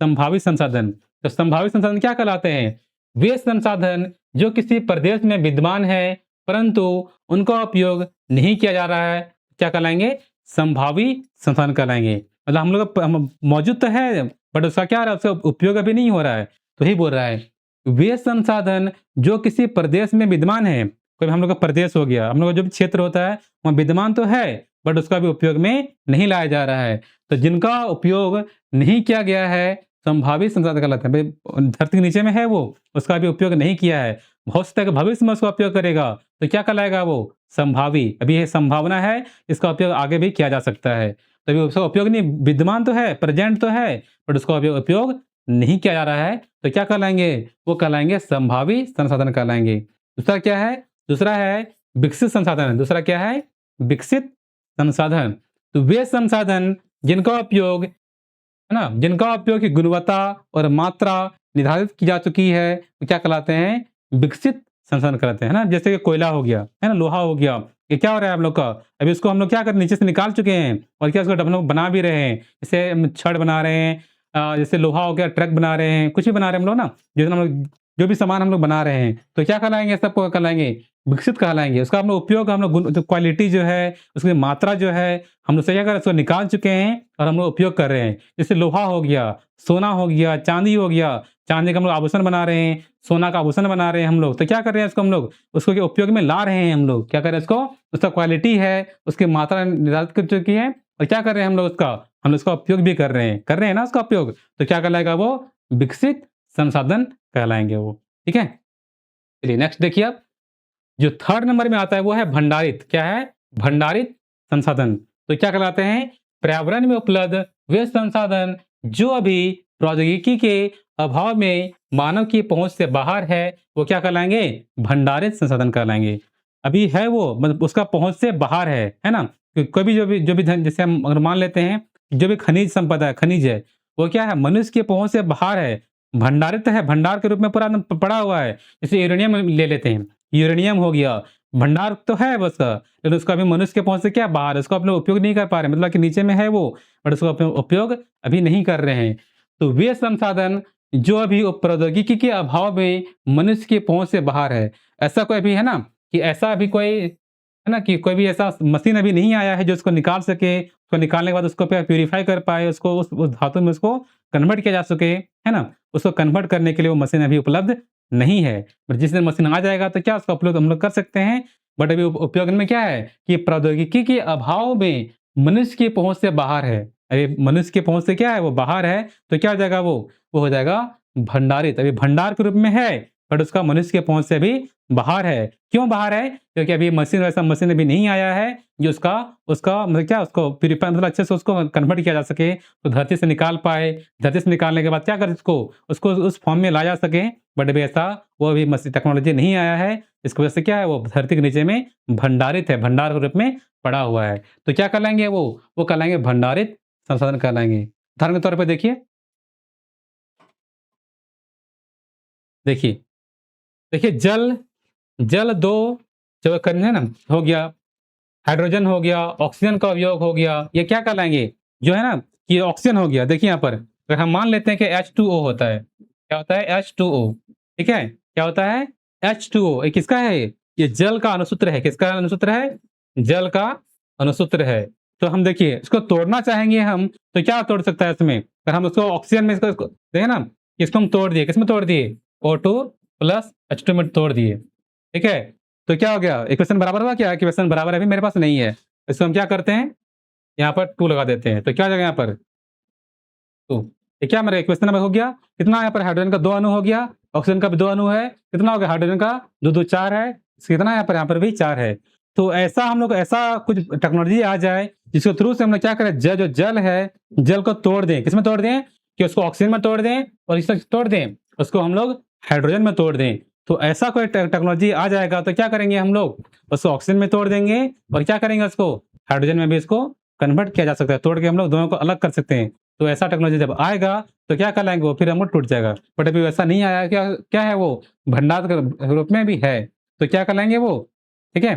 Speaker 1: संभावित संसाधन। तो संभावित संसाधन क्या कहलाते हैं? वे संसाधन जो किसी प्रदेश में विद्यमान है, परंतु उनका उपयोग नहीं किया जा रहा है, क्या कहलाएँगे? संभावी संसाधन कहलाएँगे। मतलब हम लोग मौजूद तो है, बट उसका क्या हो रहा है? उसका उपयोग अभी नहीं हो रहा है। तो यही बोल रहा है। वे संसाधन जो किसी प्रदेश में विद्यमान है, कोई हम लोग का प्रदेश हो गया, हम लोग का जो भी क्षेत्र होता है, वहाँ विद्यमान तो है, बट उसका भी उपयोग में नहीं लाया जा रहा है। तो जिनका उपयोग नहीं किया गया है, संभावित संसाधन कहलाते हैं। भाई धरती के नीचे में है वो, उसका भी उपयोग नहीं किया है। हो सकता है कि भविष्य में उसका उपयोग करेगा, तो क्या कहलाएगा वो? संभावी। अभी ये संभावना है, इसका उपयोग आगे भी किया जा सकता है। तो अभी उसका उपयोग नहीं विद्यमान तो है, प्रेज़ेंट तो है, बट उसका उपयोग नहीं किया जा रहा है, तो क्या कहलाएँगे? वो कहलाएँगे संभावी संसाधन कहलाएँगे। दूसरा क्या है? दूसरा है विकसित संसाधन। दूसरा क्या है? विकसित संसाधन। तो वे संसाधन जिनका उपयोग है ना? जिनका उपयोग की गुणवत्ता और मात्रा निर्धारित की जा चुकी है, वो क्या कहलाते हैं? विकसित संसाधन कहलाते हैं, है ना? जैसे कि कोयला हो गया, है ना? लोहा हो गया, ये क्या हो रहा है आप लोग का? अभी इसको हम लोग क्या कर नीचे से निकाल चुके हैं और क्या इसको हम लोग बना भी रहे हैं। जैसे हम छड़ बना रहे हैं, जैसे लोहा हो गया, ट्रक बना रहे हैं, कुछ भी बना रहे हैं हम लोग ना, जितना हम लोग जो भी सामान हम लोग बना रहे हैं, तो क्या कहलाएँगे? सबको कहलाएँगे विकसित कहलाएँगे। उसका हम लोग उपयोग हम लोग जो क्वालिटी जो है, उसकी मात्रा जो है, हम लोग क्या कर उसको निकाल चुके हैं और हम लोग उपयोग कर रहे हैं। जैसे लोहा हो गया, सोना हो गया, चांदी हो गया, चांदी का हम लोग आभूषण बना रहे हैं, सोना का आभूषण बना रहे हैं हम लोग। तो क्या कर रहे हैं इसको हम लोग? उसको के उपयोग में ला रहे हैं हम लोग। क्या कर रहे हैं इसको? उसका क्वालिटी है, उसकी मात्रा निर्धारित कर चुकी है और क्या कर रहे हैं हम लोग उसका? हम लोग उसका उपयोग भी कर रहे हैं। कर रहे हैं ना उसका उपयोग? तो क्या कहलाएगा वो? विकसित संसाधन कहलाएँगे वो। ठीक है? चलिए नेक्स्ट देखिए आप। जो थर्ड नंबर में आता है वो है भंडारित। क्या है? भंडारित संसाधन। तो क्या कहलाते हैं? पर्यावरण में उपलब्ध वे संसाधन जो अभी प्रौद्योगिकी के अभाव में मानव की पहुंच से बाहर है, वो क्या कहलाएंगे? भंडारित संसाधन कहलाएंगे। अभी है वो मतलब उसका पहुंच से बाहर है ना? कोई भी जो भी धन जैसे हम अगर मान लेते हैं जो भी खनिज संपदा है, खनिज है, वो क्या है? मनुष्य की पहुंच से बाहर है, भंडारित है, भंडार के रूप में पूरा एकदम पड़ा हुआ है। जैसे यूरेनियम ले लेते हैं, यूरेनियम हो गया, भंडार तो है बस लेकिन उसका अभी मनुष्य के पहुँच से क्या बाहर है, उसको आप लोग उपयोग नहीं कर पा रहे, मतलब कि नीचे में है वो, बट उसको उपयोग अभी नहीं कर रहे हैं। तो वे संसाधन जो अभी प्रौद्योगिकी के अभाव में मनुष्य की पहुँच से बाहर है। ऐसा कोई अभी है ना कि ऐसा अभी कोई है ना कि कोई भी ऐसा मशीन अभी नहीं आया है जो उसको निकाल सके, उसको निकालने के बाद उसको प्यूरीफाई कर पाए, उसको उस धातु में उसको कन्वर्ट किया जा सके, है ना? उसको कन्वर्ट करने के लिए वो मशीन अभी उपलब्ध नहीं है। पर जिस दिन मशीन आ जाएगा तो क्या उसका उपयोग हम लोग कर सकते हैं। बट अभी उपयोग में क्या है कि प्रौद्योगिकी के अभाव में मनुष्य की पहुँच से बाहर है। अरे मनुष्य की पहुँच से क्या है वो बाहर है, तो क्या हो जाएगा वो हो जाएगा भंडारित। अभी भंडार के रूप में है, बट उसका मनुष्य के पहुँच से अभी बाहर है। क्यों बाहर है? क्योंकि अभी मशीन वैसा मशीन अभी नहीं आया है जो उसका उसका मतलब क्या उसको प्यूरीफाई मतलब अच्छे से उसको कन्वर्ट किया जा सके, तो धरती से निकाल पाए। धरती से निकालने के बाद क्या करें उसको उस फॉर्म में लाया जा सके। बट अभी ऐसा वो अभी मशीन टेक्नोलॉजी नहीं आया है। इसकी वजह से क्या है वो धरती के नीचे में भंडारित है, भंडार के रूप में पड़ा हुआ है। तो क्या कहलाएँगे वो कहलाएँगे भंडारित संसाधन कहलाएँगे। उदाहरण के तौर पे देखिए देखिए जल जल 2 जो करना है ना हो गया, हाइड्रोजन हो गया, ऑक्सीजन का उपयोग हो गया, ये क्या कहलाएँगे? जो है ना ये ऑक्सीजन हो गया। देखिए यहाँ पर अगर हम मान लेते हैं कि H2O होता है। क्या होता है? H2O ठीक है? क्या होता है? H2O ये किसका है? ये जल का अणुसूत्र है। किसका अणुसूत्र है? जल का अणुसूत्र है। तो हम देखिए इसको तोड़ना चाहेंगे हम तो क्या तोड़ सकता है इसमें? अगर हम उसको ऑक्सीजन में इसको देखिए ना, इसको हम तोड़ दिए, किसमें तोड़ दिए? O2 प्लस H2 में तोड़ दिए। ठीक है? तो क्या हो गया? इक्वेशन बराबर हुआ क्या? इक्वेशन बराबर अभी मेरे पास नहीं है। इसको हम क्या करते हैं? यहाँ पर 2 लगा देते हैं। तो क्या हो जाएगा यहाँ पर? 2 ये क्या मेरा इक्वेशन नंबर हो गया? कितना यहाँ पर हाइड्रोजन का 2 अणु हो गया, ऑक्सीजन का भी 2 अणु है। कितना हो गया हाइड्रोजन का? 2-2 4 है। कितना है यहाँ पर भी 4 है। तो ऐसा हम लोग ऐसा कुछ टेक्नोलॉजी आ जाए जिसके थ्रू से हम लोग क्या करें जो जल है, जल को तोड़ दें। किसमें तोड़ दें? कि उसको ऑक्सीजन में तोड़ दें और इसको तोड़ दें, उसको हम लोग हाइड्रोजन में तोड़ दें। तो ऐसा कोई टेक्नोलॉजी आ जाएगा तो क्या करेंगे हम लोग? उसको ऑक्सीजन में तोड़ देंगे और क्या करेंगे उसको हाइड्रोजन में भी इसको कन्वर्ट किया जा सकता है। तोड़ के हम लोग दोनों को अलग कर सकते हैं। तो ऐसा टेक्नोलॉजी जब आएगा तो क्या कहलाएँगे वो फिर हम लोग टूट जाएगा। बट अभी वैसा नहीं आया क्या क्या है वो? भंडार के रूप में भी है। तो क्या कहलाएँगे वो? ठीक है?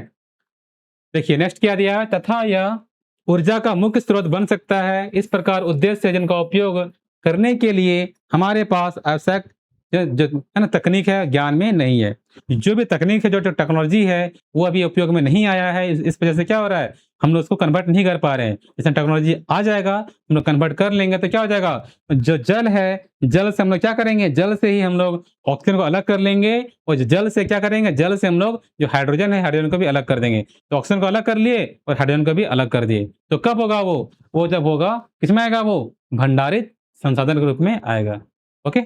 Speaker 1: देखिए नेक्स्ट क्या दिया है? तथा यह ऊर्जा का मुख्य स्रोत बन सकता है। इस प्रकार उद्देश्य जिनका उपयोग करने के लिए हमारे पास आवश्यक जो है ना तकनीक है ज्ञान में नहीं है। जो भी तकनीक है जो टेक्नोलॉजी है वो अभी उपयोग में नहीं आया है। इस वजह से क्या हो रहा है हम लोग उसको कन्वर्ट नहीं कर पा रहे हैं। जैसे टेक्नोलॉजी आ जाएगा हम लोग कन्वर्ट कर लेंगे तो क्या हो जाएगा जो जल है जल से हम लोग क्या करेंगे जल से ही हम लोग ऑक्सीजन को अलग कर लेंगे और जो जल से क्या करेंगे जल से हम लोग जो हाइड्रोजन है हाइड्रोजन को भी अलग कर देंगे। तो ऑक्सीजन को अलग कर लिए और हाइड्रोजन को भी अलग कर दिए। तो कब होगा वो जब होगा किसमें आएगा वो भंडारित संसाधन के रूप में आएगा। ओके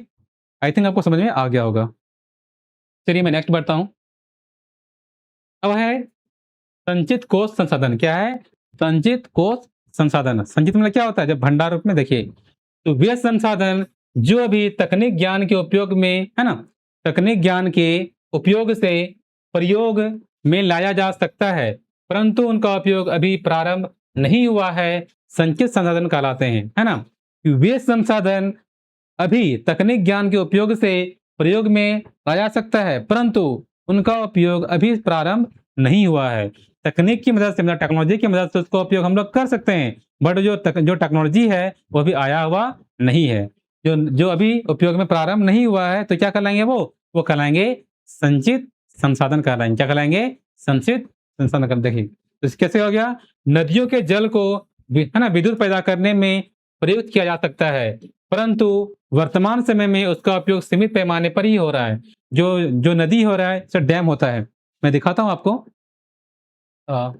Speaker 1: आई थिंक आपको समझ में आ गया होगा। चलिए मैं नेक्स्ट बढ़ता हूँ। अब है संचित कोष संसाधन। क्या है? संचित कोष संसाधन। संचित मतलब क्या होता है? जब भंडार रूप में देखिए तो वे संसाधन जो अभी तकनीक ज्ञान के उपयोग में है ना तकनीक ज्ञान के उपयोग से प्रयोग में लाया जा सकता है परंतु उनका उपयोग अभी प्रारंभ नहीं हुआ है, संचित संसाधन कहलाते हैं। है ना वे संसाधन अभी तकनीक ज्ञान के उपयोग से प्रयोग में लाया जा सकता है परंतु उनका उपयोग अभी प्रारंभ नहीं हुआ है। तकनीक की मदद से मतलब टेक्नोलॉजी की मदद से उसका उपयोग हम लोग कर सकते हैं बट जो टेक्नोलॉजी है वो अभी आया हुआ नहीं है। जो अभी उपयोग में प्रारंभ नहीं हुआ है तो क्या कहलाएंगे वो कहलाएंगे संचित संसाधन कहलाएंगे। क्या कहलाएंगे? संचित संसाधन कर देखिए तो कैसे हो गया नदियों के जल को है ना विद्युत पैदा करने में प्रयुक्त किया जा सकता है परंतु वर्तमान समय में उसका उपयोग सीमित पैमाने पर ही हो रहा है। जो नदी हो रहा है जैसे डैम होता है। मैं दिखाता हूँ आपको। अ,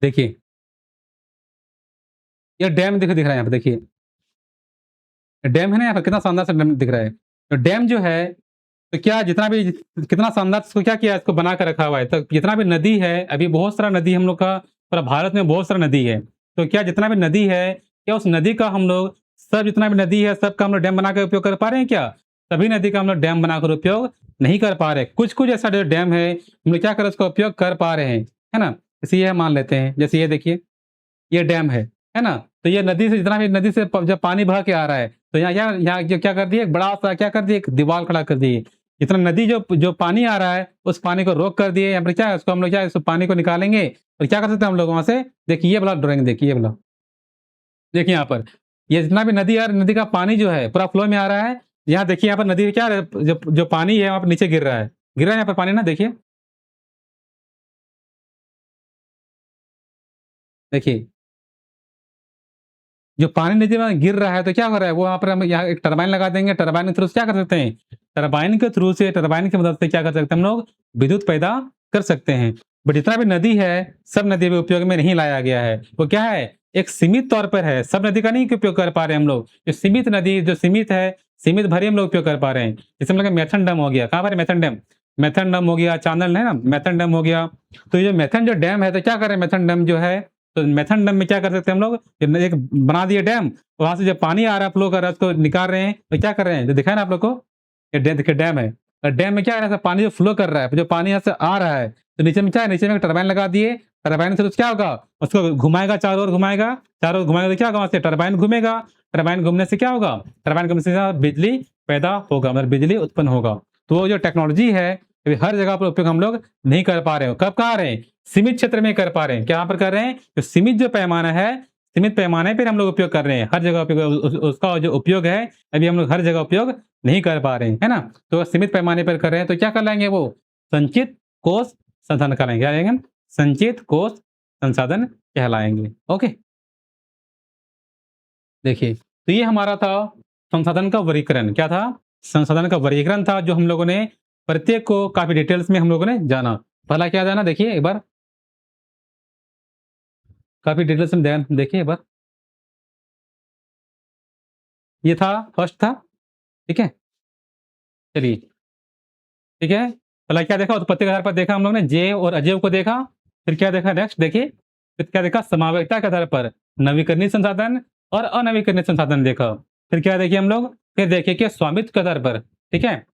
Speaker 1: देखिए ये डैम दिख रहा है यहाँ पे देखिए। डैम है ना यहाँ पे कितना शानदार सा डैम दिख रहा है। तो डैम जो है तो क्या जितना भी कितना शानदार इसको क्या किया इसको बना कर रखा हुआ है। तो जितना भी नदी है अभी बहुत सारा नदी हम लोग का पूरा भारत में बहुत सारा नदी है। तो क्या जितना भी नदी है क्या उस नदी का हम लोग सब जितना भी नदी है सबका हम लोग डैम बना के उपयोग कर पा रहे हैं क्या? सभी नदी का हम लोग डैम बनाकर उपयोग नहीं कर पा रहे। कुछ-कुछ ऐसा जो डैम है, हम लोग क्या कर रहे हैं उसका उपयोग कर पा रहे हैं, है ना? जैसे ये मान लेते हैं, जैसे ये देखिए, ये डैम है ना? तो ये नदी से जितना भी नदी से प जब पानी बह के आ रहा है, तो यहाँ जो क्या कर दिए, एक बड़ा-सा क्या कर दिए, एक दीवार खड़ा कर दिए। इतना नदी जो जो पानी आ रहा है, उस पानी को रोक कर दिए, या फिर क्या है, उसको हम लोग क्या है, उस पानी को निकालेंगे और क्या कर सकते हैं हम लोग वहाँ से, देखिए ये वाला ड्राइंग देखिए, ये वाला। देखिए यहाँ पर, ये जितना भी नदी आ नदी का पानी जो है पूरा फ्लो में आ रहा है। यहाँ देखिए, यहाँ पर नदी में क्या है, जो जो पानी है वहाँ पर नीचे गिर रहा है। गिर रहा है यहाँ पर पानी ना, देखिए। देखिए, जो पानी नदी में गिर रहा है तो क्या हो रहा है, वो वहाँ पर हम यहाँ एक टरबाइन लगा देंगे। टरबाइन के थ्रू से क्या कर सकते हैं, टरबाइन की मदद से क्या कर सकते हैं हम लोग, विद्युत पैदा कर सकते हैं। बट जितना भी नदी है, सब नदी में उपयोग में नहीं लाया गया है। वो क्या है, एक सीमित तौर पर है, सब नदी का नहीं उपयोग कर पा रहे हैं हम लोग। जो सीमित नदी जो सीमित है, सीमित भर ही हम लोग उपयोग कर पा रहे हैं। जैसे हम लोग का मैथन डैम हो गया, कहाँ पर है मैथन डैम? मैथन डैम हो गया, चांदल है ना, मैथन डैम हो गया। तो ये मैथन जो डैम है, तो क्या कर रहे हैं, मैथन डैम जो है, तो मैथन डैम में क्या कर सकते हैं हम लोग, एक बना दिए डैम, वहाँ से जब पानी आ रहा है, फ्लो कर रहा है, उसको निकाल रहे हैं। तो क्या कर रहे हैं, जो दिखा है ना आप लोग को, ये देखिए डैम है। डैम में क्या है, ऐसा पानी जो फ्लो कर रहा है, जो पानी यहाँ से आ रहा है, तो नीचे में क्या है, नीचे में एक टरबाइन लगा दिए। टरबाइन से तो क्या होगा, उसको घुमाएगा, चारों ओर घुमाएगा। चारों ओर घुमाएगा तो क्या होगा, वहाँ से टरबाइन घूमेगा। टरबाइन घूमने से क्या होगा, टरबाइन घूमने से बिजली पैदा होगा, मतलब बिजली उत्पन्न होगा। तो वो जो टेक्नोलॉजी है, अभी हर जगह पर उपयोग हम लोग नहीं कर पा रहे हो। कब कर रहे हैं, सीमित क्षेत्र में कर पा रहे हैं। कहाँ पर कर रहे हैं, जो सीमित जो पैमाना है, सीमित पैमाने पर हम लोग उपयोग कर रहे हैं। हर जगह उपयोग उसका जो उपयोग है, अभी हम लोग हर जगह उपयोग नहीं कर पा रहे हैं, है ना? तो सीमित पैमाने पर कर रहे हैं, तो क्या कर लेंगे, वो संचित कोष संसाधन करेंगे, क्या करेंगे? संचित कोष संसाधन कहलाएँगे। ओके, देखिए, तो ये हमारा था संसाधन का वर्गीकरण। क्या था? संसाधन का वर्गीकरण था, जो हम लोगों ने प्रत्येक को काफ़ी डिटेल्स में हम लोगों ने जाना। पहला क्या जाना, देखिए एक बार, काफ़ी डिटेल्स में ध्यान देखिए एक बार। ये था, फर्स्ट था, ठीक है? चलिए, ठीक है? पहला क्या देखा, उत्पत्ति के आधार पर देखा हम लोग ने, जेव और अजेव को देखा। फिर क्या देखा नेक्स्ट, देखिए, फिर क्या देखा, समावेशिता के आधार पर नवीकरणीय संसाधन और अनवीकरणीय संसाधन देखा। फिर क्या देखिए हम लोग, फिर देखिए कि स्वामित्व के आधार पर, ठीक है?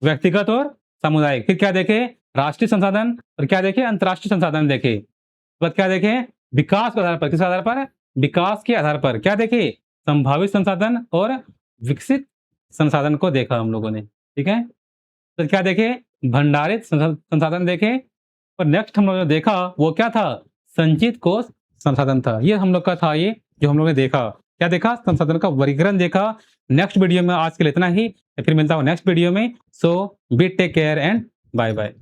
Speaker 1: व्यक्तिगत और सामुदायिक। फिर क्या देखे, राष्ट्रीय संसाधन, और क्या देखे, अंतर्राष्ट्रीय संसाधन देखे। उसके बाद क्या देखे, विकास के आधार पर, किस आधार पर, विकास के आधार पर क्या देखे, संभावित संसाधन और विकसित संसाधन को देखा हम लोगों ने, ठीक है? तो क्या देखे, भंडारित संसाधन देखे। और नेक्स्ट हम लोगों ने देखा वो क्या था, संचित कोष संसाधन था। ये हम लोग का था, ये जो हम लोगों ने देखा। क्या देखा, संसाधन का वर्गीकरण देखा। नेक्स्ट वीडियो में आज के लिए इतना ही, फिर मिलता हूँ नेक्स्ट वीडियो में। So be take care and bye bye.